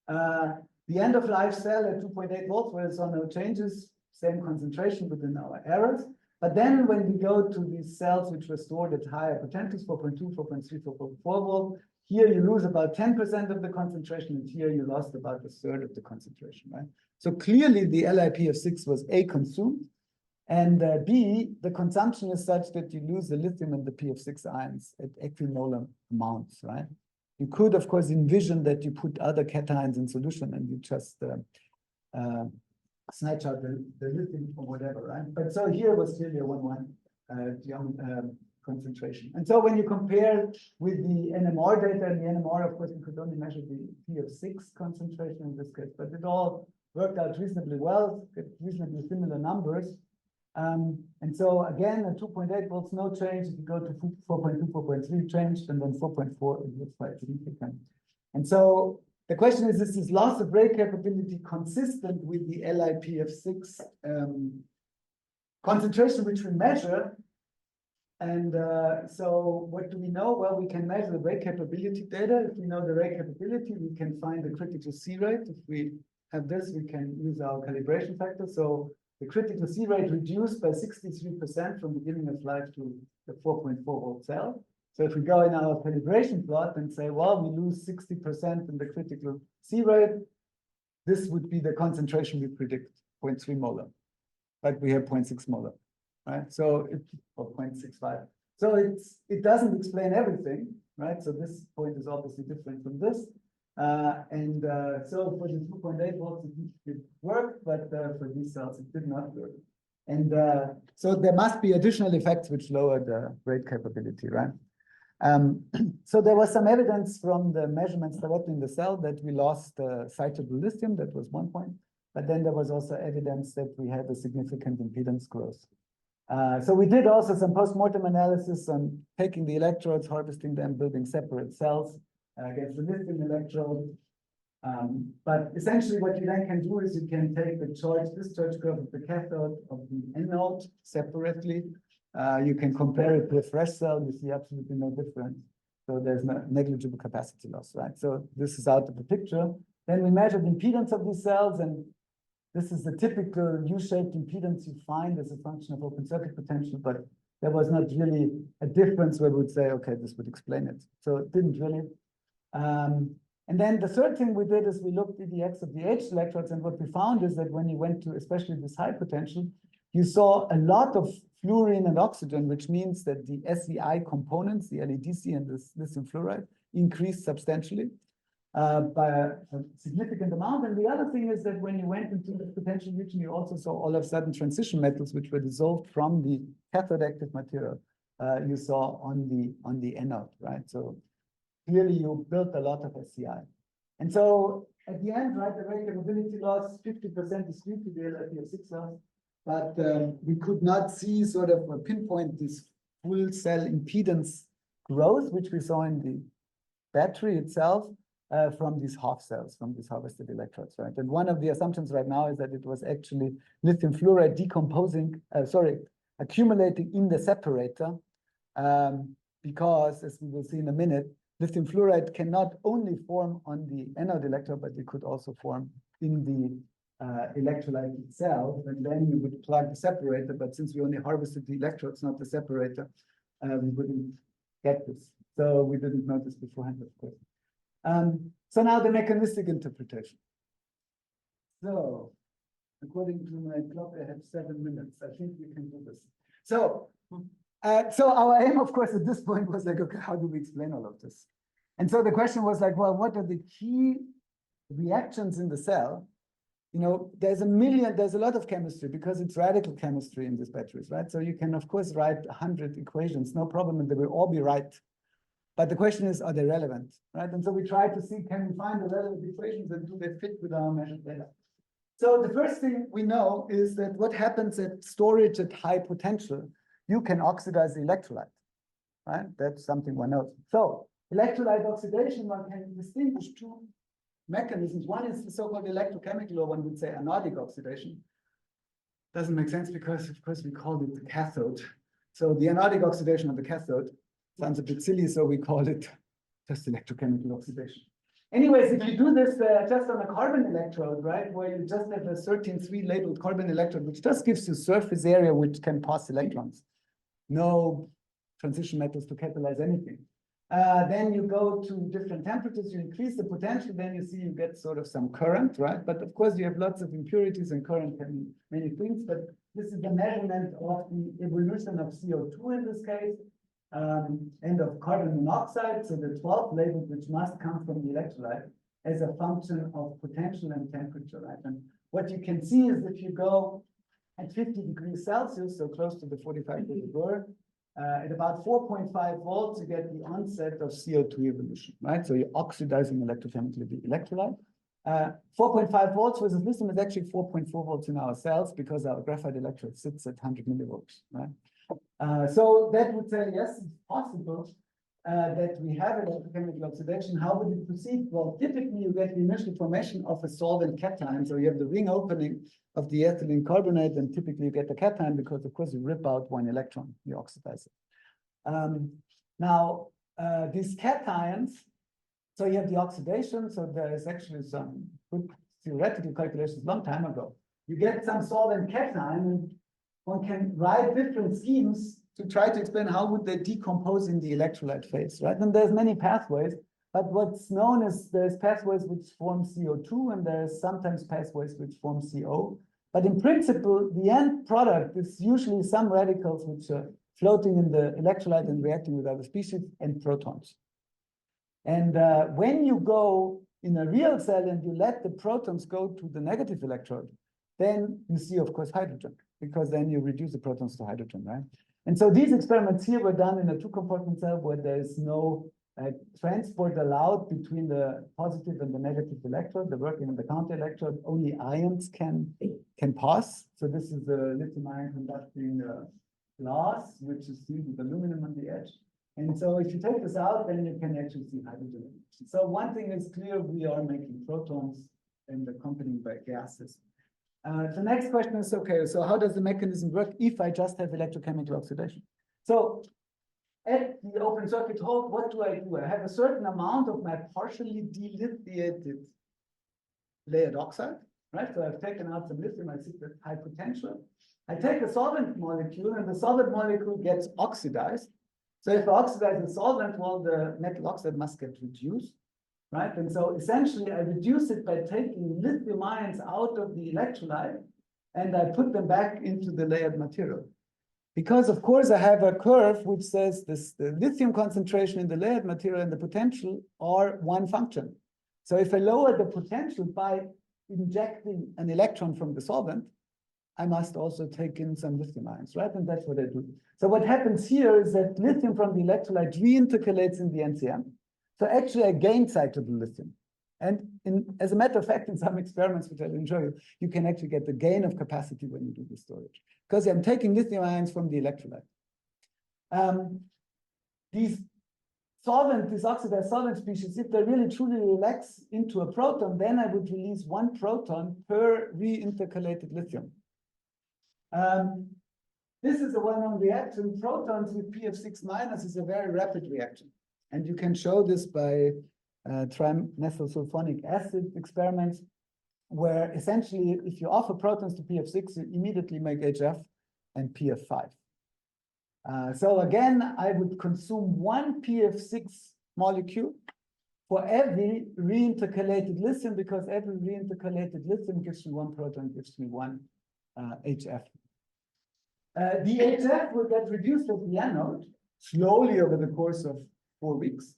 The end of life cell at 2.8 volts, where there saw no changes, same concentration within our errors. But then when we go to these cells which were stored at higher potentials, 4.2, 4.3, 4.4 volt, here you lose about 10% of the concentration, and here you lost about a third of the concentration, right? So clearly the LiPF6 was A, consumed, and B, the consumption is such that you lose the lithium and the PF6 ions at equimolar amounts, right? You could, of course, envision that you put other cations in solution and you just snatch out the lithium or whatever, right? But so here was clearly a 1-1 concentration. And so when you compare with the NMR data, and the NMR, of course, we could only measure the PF6 concentration in this case, but it all worked out reasonably well, reasonably similar numbers. And so again, at 2.8 volts, no change. If you go to 4.2, 4.3 changed, and then 4.4, it looks quite significant. And so the question is this loss of rate capability consistent with the LiPF6 concentration, which we measure? And so what do we know? Well, we can measure the rate capability data. If we know the rate capability, we can find the critical C rate. If we have this, we can use our calibration factor. So the critical C rate reduced by 63% from beginning of life to the 4.4 volt cell. So if we go in our calibration plot and say, well, we lose 60% in the critical C rate, this would be the concentration we predict, 0.3 molar. But we have 0.6 molar, right? So or 0.65. So it doesn't explain everything, right? So this point is obviously different from this. So for the 2.8 volts, it worked, but for these cells, it did not work. And so there must be additional effects which lower the rate capability, right? So there was some evidence from the measurements directly in the cell that we lost cyclable lithium. That was one point. But then there was also evidence that we had a significant impedance growth. So we did also some post-mortem analysis on taking the electrodes, harvesting them, building separate cells against the lithium electrode. But essentially what you then can do is you can take the discharge curve of the cathode of the anode separately. You can compare it to a fresh cell. You see absolutely no difference. So there's no negligible capacity loss, right? So this is out of the picture. Then we measured the impedance of these cells, and this is the typical U-shaped impedance you find as a function of open circuit potential, but there was not really a difference where we would say, okay, this would explain it. So it didn't really. And then the third thing we did is we looked at the X of the H electrodes, and what we found is that when you went to especially this high potential, you saw a lot of fluorine and oxygen, which means that the SEI components, the LEDC and this lithium fluoride, increased substantially by a significant amount. And the other thing is that when you went into the potential region, you also saw all of a sudden transition metals, which were dissolved from the cathode active material you saw on the anode, right? So clearly you built a lot of SEI. And so at the end, right, the rate capability loss, 50% is due to the LiPF6 loss, but we could not see sort of a pinpoint this full cell impedance growth, which we saw in the battery itself from these half cells, from these harvested electrodes, right? And one of the assumptions right now is that it was actually lithium fluoride accumulating in the separator because, as we will see in a minute, lithium fluoride can not only form on the anode electrode, but it could also form in the electrolyte itself, and then you would plug the separator. But since we only harvested the electrodes, not the separator, we wouldn't get this. So we didn't notice beforehand, of course. So now the mechanistic interpretation. So according to my clock, I have 7 minutes. I think we can do this. So our aim, of course, at this point was like, okay, how do we explain all of this? And so the question was like, well, what are the key reactions in the cell? You know, there's a lot of chemistry because it's radical chemistry in these batteries, right? So you can, of course, write 100 equations, no problem, and they will all be right. But the question is, are they relevant, right? And so we try to see, can we find the relevant equations and do they fit with our measured data? So the first thing we know is that what happens at storage at high potential, you can oxidize the electrolyte, right? That's something one knows. So electrolyte oxidation, one can distinguish two mechanisms. One is the so-called electrochemical, or one would say anodic oxidation. Doesn't make sense because, of course, we called it the cathode. So the anodic oxidation of the cathode sounds a bit silly, so we call it just electrochemical oxidation. Anyways, if you do this just on a carbon electrode, right, where you just have a 13-3 labeled carbon electrode, which just gives you surface area which can pass electrons, no transition metals to catalyze anything. Then you go to different temperatures, you increase the potential, then you see you get sort of some current, right? But of course, you have lots of impurities, and current can be many things, but this is the measurement of the evolution of CO2 in this case, and of carbon monoxide, so the 12th label, which must come from the electrolyte, as a function of potential and temperature, right? And what you can see is if you go at 50 degrees Celsius, so close to the 45 degree Earth, at about 4.5 volts, you get the onset of CO2 evolution, right? So you're oxidizing electrochemically the electrolyte. 4.5 volts versus lithium is actually 4.4 volts in our cells because our graphite electrode sits at 100 millivolts, right? So that would say, yes, it's possible that we have electrochemical oxidation. How would it proceed? Well, typically you get the initial formation of a solvent cation. So you have the ring opening of the ethylene carbonate, and typically you get the cation because, of course, you rip out one electron, you oxidize it. Now, these cations, so you have the oxidation. So there is actually some good theoretical calculations a long time ago. You get some solvent cation, and one can write different schemes to try to explain how would they decompose in the electrolyte phase, right? And there's many pathways, but what's known is there's pathways which form CO2, and there's sometimes pathways which form CO. But in principle, the end product is usually some radicals which are floating in the electrolyte and reacting with other species and protons. And when you go in a real cell and you let the protons go to the negative electrode, then you see, of course, hydrogen, because then you reduce the protons to hydrogen, right? And so these experiments here were done in a two-compartment cell where there is no transport allowed between the positive and the negative electrode. The working on the counter electrode, only ions can pass. So this is the lithium-ion conducting glass, which is sealed with aluminum on the edge. And so if you take this out, then you can actually see hydrogen. So one thing is clear, we are making protons and accompanied by gases. The next question is, okay, so how does the mechanism work if I just have electrochemical oxidation? So at the open circuit hole, what do? I have a certain amount of my partially delithiated layered oxide, right? So I've taken out some lithium, I see the high potential. I take a solvent molecule, and the solvent molecule gets oxidized. So if I oxidize the solvent, well, the metal oxide must get reduced. Right? And so essentially, I reduce it by taking lithium ions out of the electrolyte, and I put them back into the layered material. Because, of course, I have a curve which says the lithium concentration in the layered material and the potential are one function. So if I lower the potential by injecting an electron from the solvent, I must also take in some lithium ions, right? And that's what I do. So what happens here is that lithium from the electrolyte reintercalates in the NCM. So actually, I gain cyclable lithium. And as a matter of fact, in some experiments, which I will show you, you can actually get the gain of capacity when you do the storage, because I'm taking lithium ions from the electrolyte. These oxidized solvent species, if they really truly relax into a proton, then I would release one proton per reintercalated lithium. This is a well-known reaction. Protons with PF6 minus is a very rapid reaction. And you can show this by trimethylsulfonic acid experiments, where essentially, if you offer protons to PF6, you immediately make HF and PF5. So again, I would consume one PF6 molecule for every reintercalated lithium, because every reintercalated lithium gives me one proton, gives me one HF. The HF will get reduced at the anode slowly over the course of 4 weeks.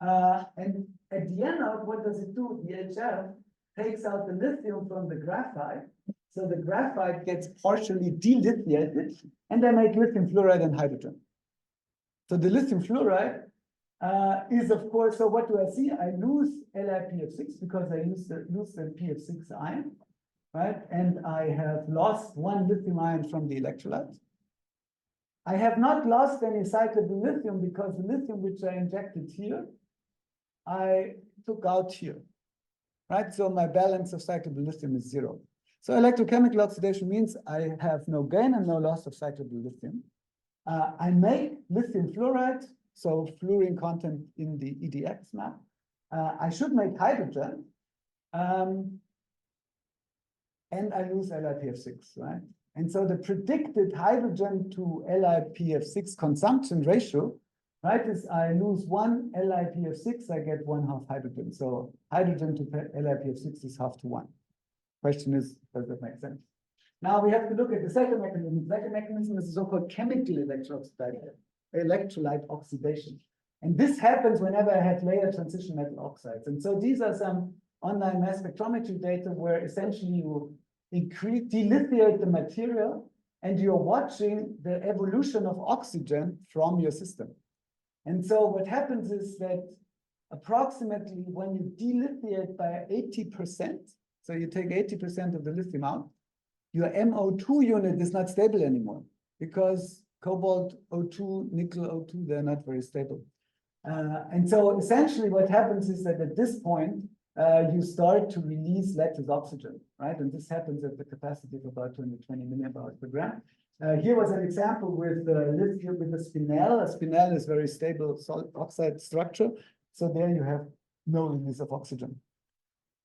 And at the anode, what does it do? The HF takes out the lithium from the graphite. So the graphite gets partially delithiated, and they make lithium fluoride and hydrogen. So the lithium fluoride is, of course, so what do I see? I lose LiPF6 because I lose the PF6 ion, right? And I have lost one lithium ion from the electrolyte. I have not lost any cyclable lithium because the lithium which I injected here, I took out here, right? So my balance of cyclable lithium is 0. So electrochemical oxidation means I have no gain and no loss of cyclable lithium. I make lithium fluoride, so fluorine content in the EDX map. I should make hydrogen, and I lose LiPF6, right? And so the predicted hydrogen to LiPF6 consumption ratio, right, is I lose one LiPF6, I get 1/2 hydrogen. So hydrogen to LiPF6 is 1/2 to 1. Question is, does that make sense? Now we have to look at the second mechanism. The second mechanism is the so-called chemical electrolyte oxidation. And this happens whenever I have layer transition metal oxides. And so these are some online mass spectrometry data where essentially you delithiate the material and you're watching the evolution of oxygen from your system. And so what happens is that approximately when you delithiate by 80%, so you take 80% of the lithium out, your MO2 unit is not stable anymore because cobalt O2, nickel O2, they're not very stable. And so essentially what happens is that at this point, you start to release lattice oxygen, right? And this happens at the capacity of about 220 milliamp per gram. Here was an example with lithium with a spinel. A spinel is very stable solid oxide structure. So there you have no release of oxygen.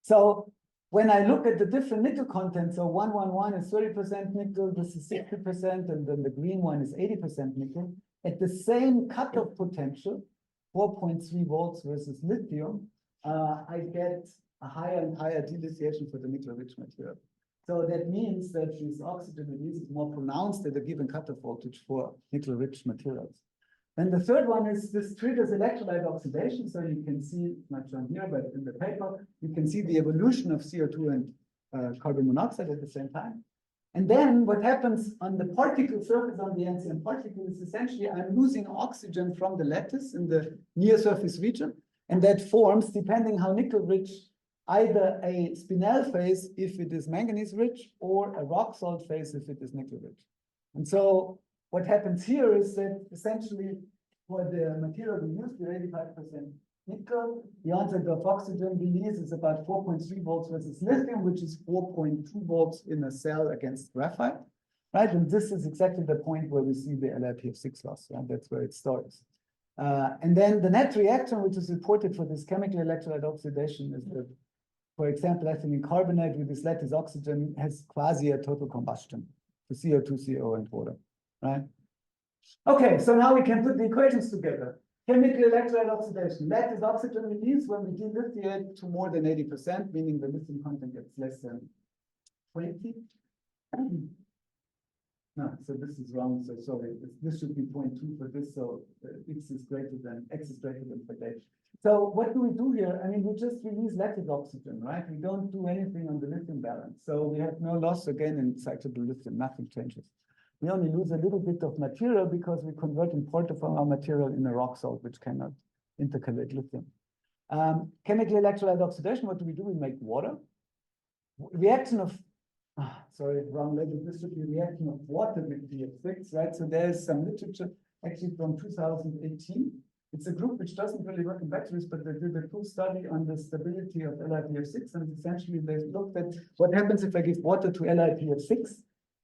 So when I look at the different nickel content, so 111 is 30% nickel, this is 60%, and then the green one is 80% nickel. At the same cutoff potential, 4.3 volts versus lithium, I get a higher and higher delithiation for the nickel-rich material. So that means that this oxygen release is more pronounced at a given cutoff voltage for nickel-rich materials. And the third one is this triggers electrolyte oxidation. So you can see, not shown here, but in the paper, you can see the evolution of CO2 and carbon monoxide at the same time. And then what happens on the particle surface on the NCM particle is essentially I'm losing oxygen from the lattice in the near surface region. And that forms, depending how nickel-rich, either a spinel phase if it is manganese-rich or a rock salt phase if it is nickel-rich. And so what happens here is that essentially for the material we use, the 85% nickel, the onset of oxygen release is about 4.3 volts versus lithium, which is 4.2 volts in a cell against graphite, right? And this is exactly the point where we see the LiPF6 loss, and that's where it starts. And then the net reaction, which is reported for this chemical electrolyte oxidation, is that, for example, ethylene carbonate with this lattice oxygen has quasi a total combustion to CO2, CO, and water, right? Okay, so now we can put the equations together. Chemical electrolyte oxidation, lattice oxygen release when we delithiate to more than 80%, meaning the lithium content gets less than 20. No, so this is wrong. So sorry, this should be 0.2 for this. So x is greater than 48. So what do we do here? I mean, we just release lattice oxygen, right? We don't do anything on the lithium balance. So we have no loss again in cyclable lithium. Nothing changes. We only lose a little bit of material because we convert in part of our material in a rock salt, which cannot intercalate lithium. Chemical electrolyte oxidation, what do? We make water. Reaction of sorry, wrong label. This should be reaction of water with PF6, right? So there's some literature actually from 2018. It's a group which doesn't really work in batteries, but they did a cool study on the stability of LiPF6, and essentially they looked at what happens if I give water to LiPF6.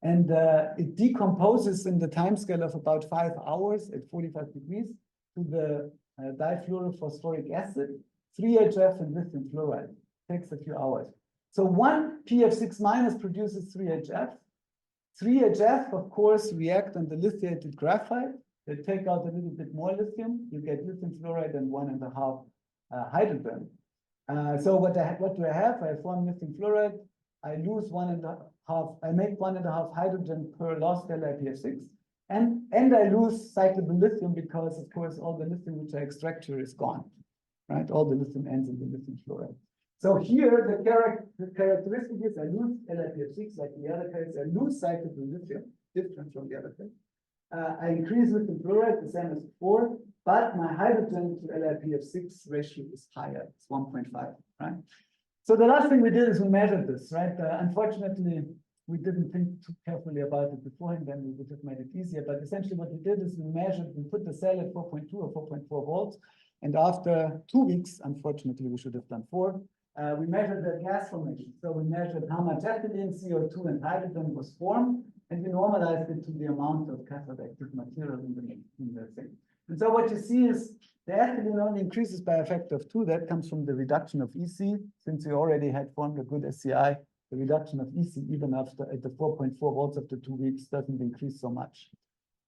And it decomposes in the time scale of about 5 hours at 45 degrees to the difluorophosphoric acid, 3HF and lithium fluoride. Takes a few hours. So one PF6 minus produces 3HF. 3HF, of course, react on the lithiated graphite. They take out a little bit more lithium. You get lithium fluoride and 1.5 hydrogen. So what do I have? I form lithium fluoride. I lose 1.5. I make 1.5 hydrogen per lost LiPF6, and I lose cyclable lithium because, of course, all the lithium which I extract here is gone, right? All the lithium ends in the lithium fluoride. So here the characteristic is I lose LiPF6 like the other case. I lose cyclable lithium, different from the other case. I increase lithium fluoride, the same as before, but my hydrogen to LiPF6 ratio is higher. It's 1.5, right? So the last thing we did is we measured this, right? Unfortunately, we didn't think too carefully about it beforehand, then we would have made it easier. But essentially what we did is we put the cell at 4.2 or 4.4 volts. And after 2 weeks, unfortunately, we should have done 4, we measured the gas formation. So we measured how much ethylene, CO2, and hydrogen was formed, and we normalized it to the amount of cathode active material in the thing. And so what you see is the ethylene only increases by a factor of 2. That comes from the reduction of EC. Since we already had formed a good SCI, the reduction of EC even after at the 4.4 volts after 2 weeks doesn't increase so much.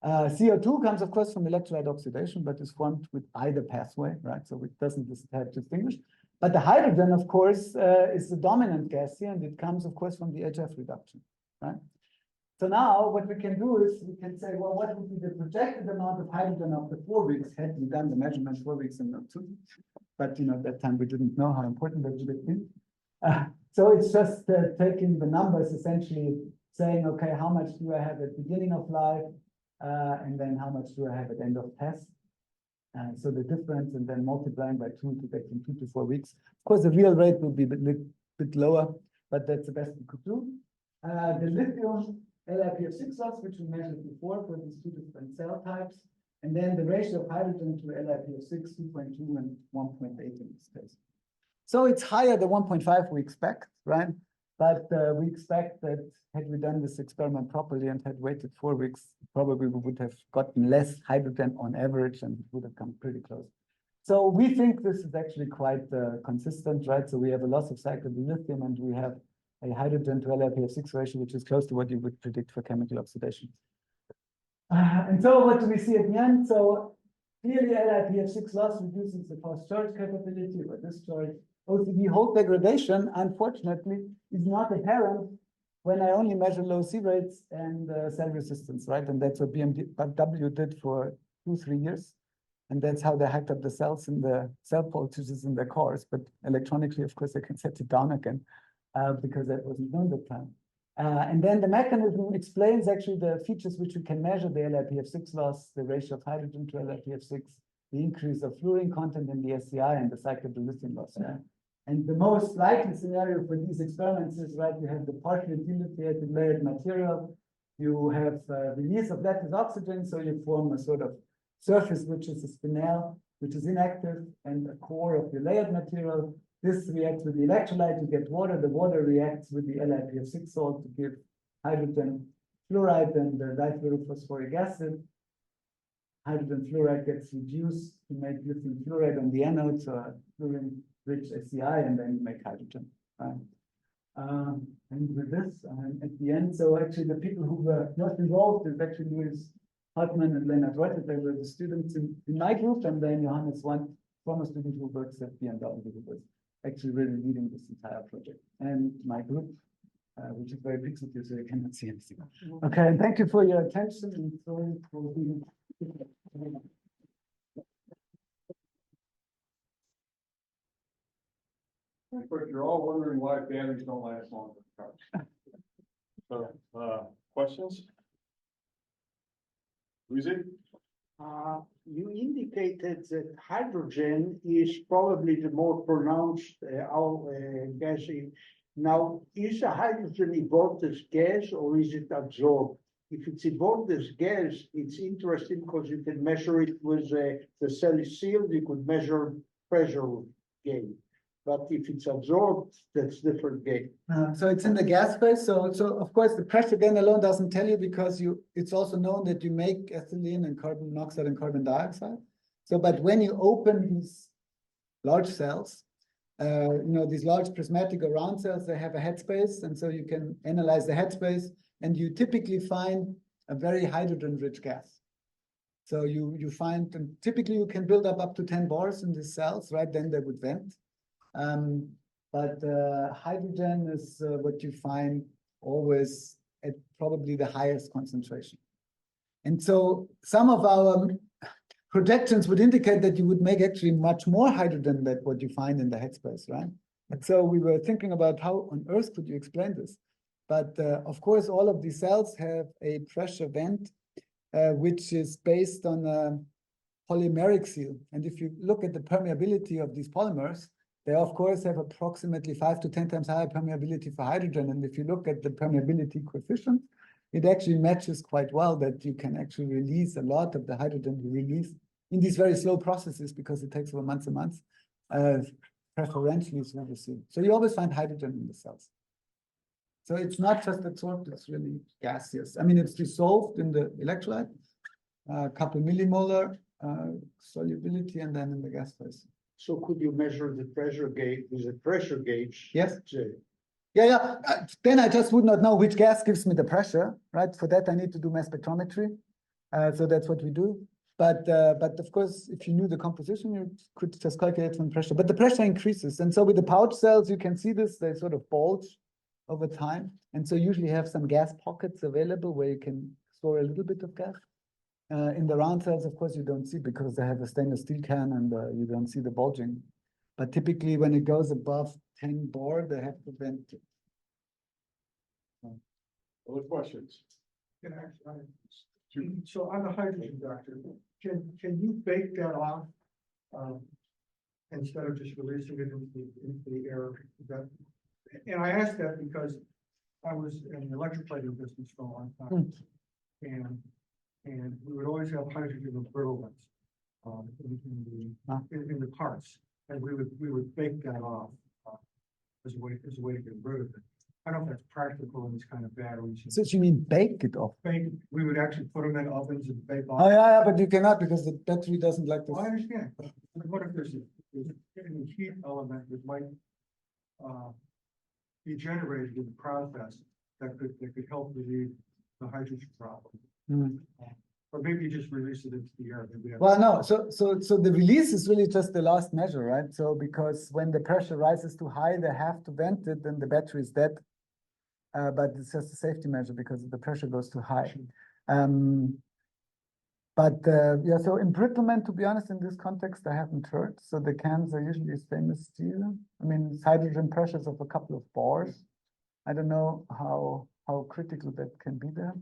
CO2 comes, of course, from electrolyte oxidation, but is formed with either pathway, right? So it doesn't have distinguish. But the hydrogen, of course, is the dominant gas here, and it comes, of course, from the HF reduction, right? So now what we can do is we can say, well, what would be the projected amount of hydrogen after 4 weeks had we done the measurement 4 weeks and not 2? But at that time we didn't know how important that would be. So it's just taking the numbers, essentially saying, okay, how much do I have at beginning of life, and then how much do I have at end of test? So the difference, and then multiplying by 2 to get from 2 to 4 weeks. Of course, the real rate will be a bit lower, but that's the best we could do. The lithium LiPF6 loss, which we measured before for these 2 different cell types, and then the ratio of hydrogen to LiPF6, 2.2 and 1.8 in this case. So it's higher than 1.5 we expect, right? But we expect that had we done this experiment properly and had waited 4 weeks, probably we would have gotten less hydrogen on average, and it would have come pretty close. So we think this is actually quite consistent, right? So we have a loss of cyclable lithium, and we have a hydrogen to LiPF6 ratio, which is close to what you would predict for chemical oxidation. And so what do we see at the end? So clearly LiPF6 loss reduces the fast charge capability or discharge. OCD hole degradation, unfortunately, is not apparent when I only measure low C rates and cell resistance, right? And that's what BMW did for 2-3 years. And that's how they hacked up the cells in the cell voltages in their cars. But electronically, of course, they can set it down again. Because that wasn't known at the time. And then the mechanism explains actually the features which we can measure: the LiPF6 loss, the ratio of hydrogen to LiPF6, the increase of fluorine content in the SCI, and the cyclable lithium loss. Yeah? And the most likely scenario for these experiments is, right, you have the partially delithiated layered material, you have release of lattice oxygen, so you form a sort of surface which is a spinel, which is inactive, and a core of the layered material. This reacts with the electrolyte to get water. The water reacts with the LiPF6 salt to give hydrogen fluoride and the difluorophosphoric acid. Hydrogen fluoride gets reduced to make lithium fluoride on the anode, so a fluorine-rich SCI, and then you make hydrogen. Right? And with this, at the end, so actually the people who were most involved is actually Louis Hartmann and Leonard Reuter. They were the students in my group, and then Johannes, one former student who works at BMW, who was actually really leading this entire project, and my group, which is very pixelated, so you cannot see anything. Okay, and thank you for your attention, and sorry for being. But you're all wondering why batteries don't last long in cars. So, questions? Luigi? You indicated that hydrogen is probably the more pronounced gas. Now, is a hydrogen evolved as gas or is it absorbed? If it's evolved as gas, it's interesting because you can measure it with the cell is sealed. You could measure pressure gain. But if it's absorbed, that's different game. So it's in the gas phase. So of course the pressure gain alone doesn't tell you because it's also known that you make ethylene and carbon monoxide and carbon dioxide. So, but when you open these large cells, these large prismatic or round cells, they have a headspace, and so you can analyze the headspace, and you typically find a very hydrogen-rich gas. So you find, and typically you can build up to 10 bars in these cells, right? Then they would vent. But hydrogen is what you find always at probably the highest concentration. And so some of our projections would indicate that you would make actually much more hydrogen than what you find in the headspace, right? And so we were thinking about how on Earth could you explain this? But of course, all of these cells have a pressure vent, which is based on a polymeric seal. And if you look at the permeability of these polymers, they of course have approximately 5 to 10 times higher permeability for hydrogen. And if you look at the permeability coefficient, it actually matches quite well that you can actually release a lot of the hydrogen you release in these very slow processes because it takes over months and months, preferentially through the seal. So you always find hydrogen in the cells. So it's not just absorbed, it's really gaseous. I mean, it's dissolved in the electrolyte, a couple millimolar solubility, and then in the gas phase. So could you measure the pressure gauge with a pressure gauge? Yes. Yeah. Then I just would not know which gas gives me the pressure, right? For that, I need to do mass spectrometry. So that's what we do. But of course, if you knew the composition, you could just calculate from pressure. But the pressure increases. And so with the pouch cells, you can see this, they sort of bulge over time. And so usually you have some gas pockets available where you can store a little bit of gas. In the round cells, of course, you don't see because they have a stainless steel can and you don't see the bulging. But typically when it goes above 10 bar, they have to vent it. Other questions? So on the hydrogen, doctor, can you bake that off instead of just releasing it into the air? And I ask that because I was in the electroplating business for a long time, and we would always have hydrogen embrittlements in the parts, and we would bake that off as a way to get rid of it. I don't know if that's practical in this kind of batteries. So you mean bake it off? We would actually put them in ovens and bake off. Oh yeah, but you cannot because the battery doesn't like this. I understand. But what if there's any heat element that might be generated in the process that could help relieve the hydrogen problem? Or maybe you just release it into the air. Well, no. So the release is really just the last measure, right? So because when the pressure rises too high, they have to vent it, and the battery is dead. But it's just a safety measure because the pressure goes too high. Yeah, so embrittlement, to be honest, in this context, I haven't heard. So the cans are usually stainless steel. I mean, it's hydrogen pressures of a couple of bars. I don't know how critical that can be there.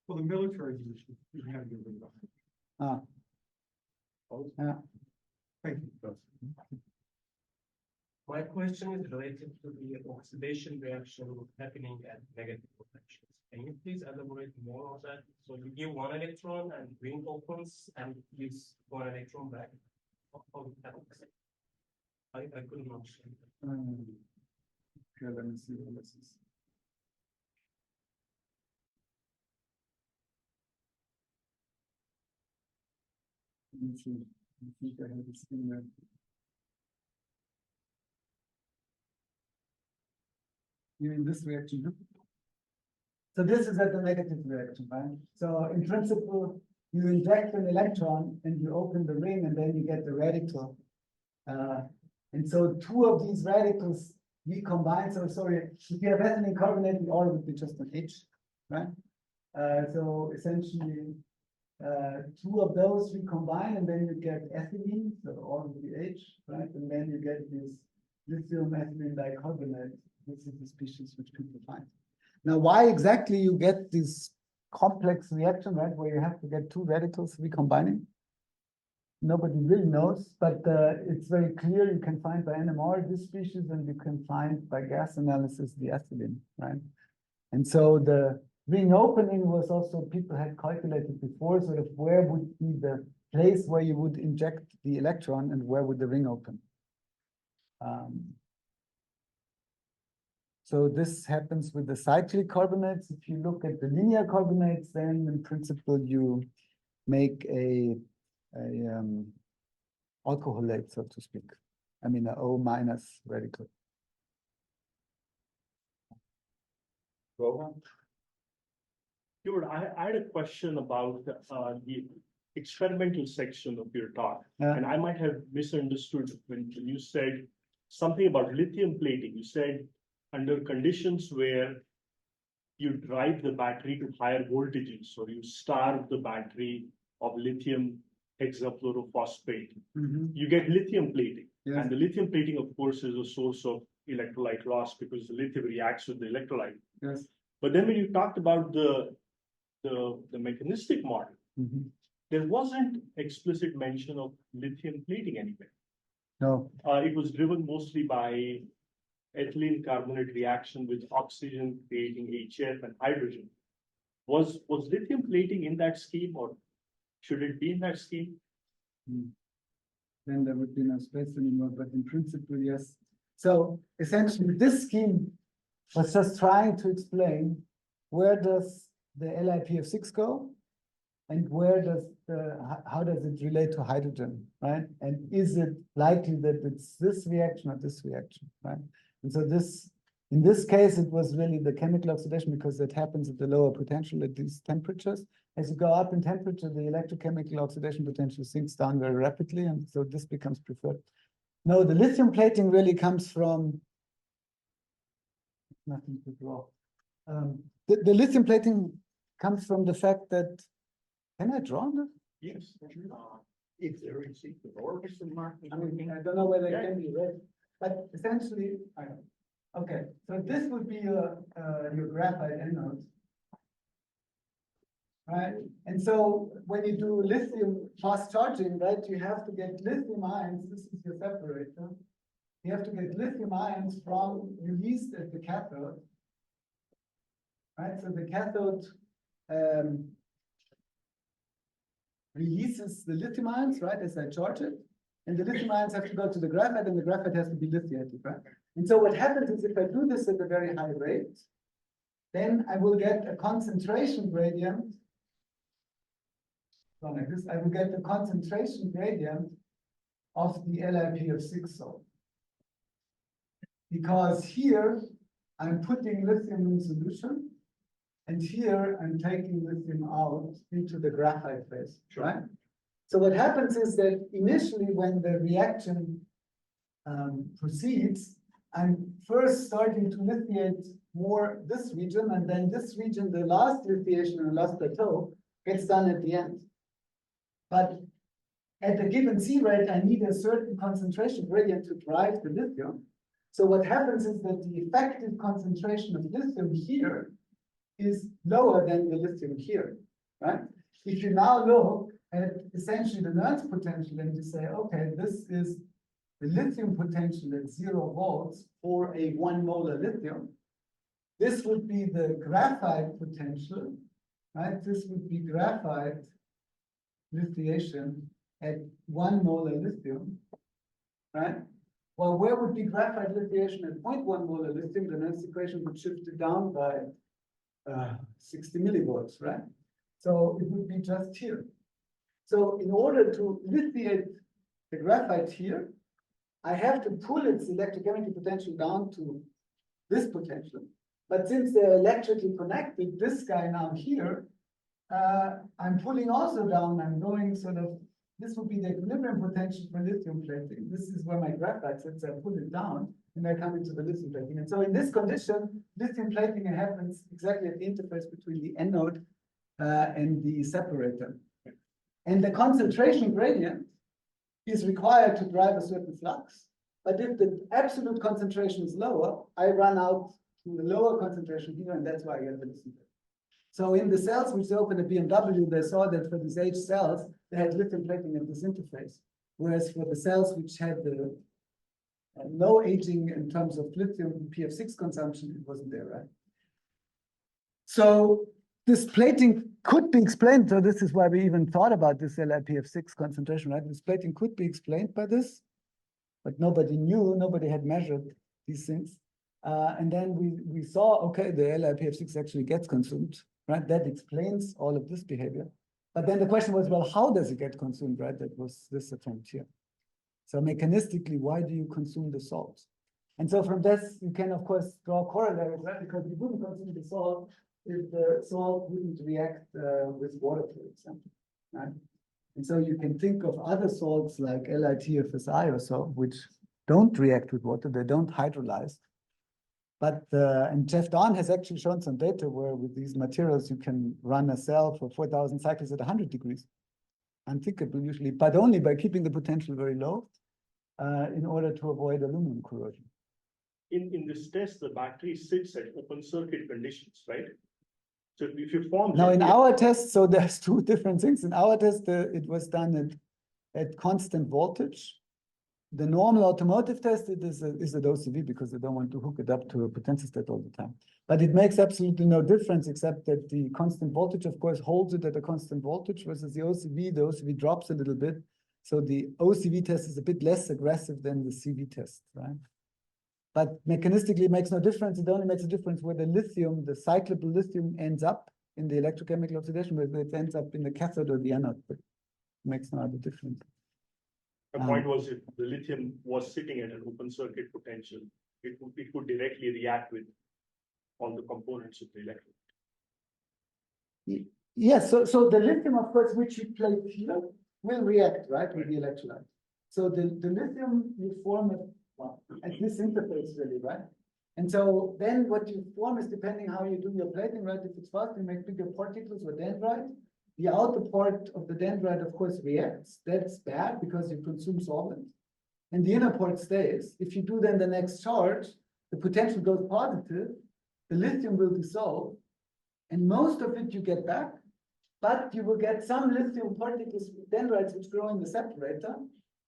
Well, the military usually have to get rid of it. Yeah. Thank you. My question is related to the oxidation reaction happening at negative potentials. Can you please elaborate more on that? So you give one electron and ring opens and gives one electron back. How it happens? I couldn't understand that. Okay, let me see what this is. Let me see. I think I have this thing there. You mean this reaction? Huh? So this is at the negative reaction, right? So in principle, you inject an electron and you open the ring and then you get the radical. And so two of these radicals recombine. So sorry, if you have ethylene carbonate, the order would be just an H, right? So essentially, two of those recombine and then you get ethylene, so the order would be H, right? And then you get this lithium ethylene dicarbonate. This is the species which people find. Now, why exactly you get this complex reaction, right, where you have to get two radicals recombining? Nobody really knows, but it's very clear. You can find by NMR this species, and you can find by gas analysis the ethylene, right? And so the ring opening was also, people had calculated before, sort of where would be the place where you would inject the electron and where would the ring open. So this happens with the cyclic carbonates. If you look at the linear carbonates, then in principle you make a alcoholate, so to speak. I mean, an O- radical. Hubert, I had a question about the experimental section of your talk, Yeah. and I might have misunderstood when you said something about lithium plating. You said under conditions where you drive the battery to higher voltages, or you starve the battery of lithium hexafluorophosphate, you get lithium plating. Yes. And the lithium plating, of course, is a source of electrolyte loss because the lithium reacts with the electrolyte. Yes. But then when you talked about the mechanistic model, there wasn't explicit mention of lithium plating anywhere. No. It was driven mostly by ethylene carbonate reaction with oxygen creating HF and hydrogen. Was lithium plating in that scheme, or should it be in that scheme? Then there would be no space anymore, but in principle, yes. So essentially, this scheme was just trying to explain where does the LiPF6 go, and how does it relate to hydrogen, right? And is it likely that it's this reaction or this reaction, right? And so in this case, it was really the chemical oxidation because it happens at the lower potential at these temperatures. As you go up in temperature, the electrochemical oxidation potential sinks down very rapidly, and so this becomes preferred. No, the lithium plating really comes from nothing to draw. The lithium plating comes from the fact that, can I draw this? Yes. If there is equal orbits in market. I mean, I don't know whether it can be read, but essentially, okay. So this would be your graphite anode, right? And so when you do lithium fast charging, right, you have to get lithium ions. This is your separator. You have to get lithium ions released at the cathode, right? So the cathode releases the lithium ions, right, as I charge it. And the lithium ions have to go to the graphite, and the graphite has to be lithiated, right? And so what happens is if I do this at a very high rate, then I will get a concentration gradient. So like this, I will get the concentration gradient of the LiPF6 salt. Because here I'm putting lithium in solution, and here I'm taking lithium out into the graphite phase, right? So what happens is that initially when the reaction proceeds, I'm first starting to lithiate more this region, and then this region, the last lithiation and last plateau, gets done at the end. But at a given C rate, I need a certain concentration gradient to drive the lithium. So what happens is that the effective concentration of lithium here is lower than the lithium here, right? If you now look at essentially the Nernst potential and you say, okay, this is the lithium potential at 0 volts for a 1 molar lithium. This would be the graphite potential, right? This would be graphite lithiation at 1 molar lithium, right? Well, where would be graphite lithiation at 0.1 molar lithium? The Nernst equation would shift it down by 60 millivolts, right? So it would be just here. So in order to lithiate the graphite here, I have to pull its electrochemical potential down to this potential. But since they're electrically connected, this guy now here, I'm pulling also down. I'm going sort of, this would be the equilibrium potential for lithium plating. This is where my graphite sits. I pull it down and I come into the lithium plating. And so in this condition, lithium plating happens exactly at the interface between the anode and the separator. And the concentration gradient is required to drive a certain flux. But if the absolute concentration is lower, I run out to the lower concentration here, and that's why I get the lithium. So in the cells which they opened at BMW, they saw that for these H cells, they had lithium plating at this interface. Whereas for the cells which had the no aging in terms of lithium PF6 consumption, it wasn't there, right? So this plating could be explained. So this is why we even thought about this LiPF6 concentration, right? This plating could be explained by this. but nobody knew, nobody had measured these things. And then we saw, okay, the LiPF6 actually gets consumed, right? That explains all of this behavior. But then the question was, well, how does it get consumed, right? That was this attempt here. So mechanistically, why do you consume the salt? And so from this, you can, of course, draw corollaries, right? Because you wouldn't consume the salt if the salt wouldn't react with water, for example, right? And so you can think of other salts like LiTFSI or so, which don't react with water, they don't hydrolyze. But, and Jeff Dawn has actually shown some data where with these materials, you can run a cell for 4,000 cycles at 100 degrees. Unthinkable usually, but only by keeping the potential very low in order to avoid aluminum corrosion. In this test, the battery sits at open circuit conditions, right? So if you form now in our test, so there's two different things. In our test, it was done at constant voltage. The normal automotive test is at OCV because they don't want to hook it up to a potentiostat all the time. But it makes absolutely no difference except that the constant voltage, of course, holds it at a constant voltage versus the OCV. The OCV drops a little bit. So the OCV test is a bit less aggressive than the CV test, right? But mechanistically, it makes no difference. It only makes a difference where the lithium, the cyclable lithium, ends up in the electrochemical oxidation, whether it ends up in the cathode or the anode. But it makes no other difference. The point was if the lithium was sitting at an open circuit potential, it could directly react with all the components of the electrolyte. Yes, so the lithium, of course, which you plate here, will react, right, with the electrolyte. So the lithium you form at this interface, really, right? And so then what you form is depending how you do your plating, right? If it's fast, you make bigger particles or dendrite. The outer part of the dendrite, of course, reacts. That's bad because you consume solvent. And the inner part stays. If you do then the next charge, the potential goes positive, the lithium will dissolve, and most of it you get back, but you will get some lithium particles, dendrites, which grow in the separator.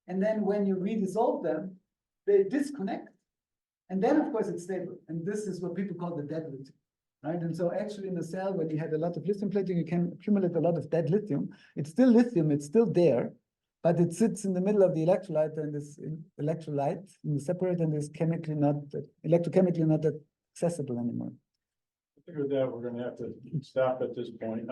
And then when you redissolve them, they disconnect. And then, of course, it's stable. And this is what people call the dead lithium. Right, and so actually in the cell, when you had a lot of lithium plating, you can accumulate a lot of dead lithium. It's still lithium, it's still there, but it sits in the middle of the electrolyte, and this electrolyte in the separator and is chemically not, electrochemically not accessible anymore. I figured that we're going to have to stop at this point.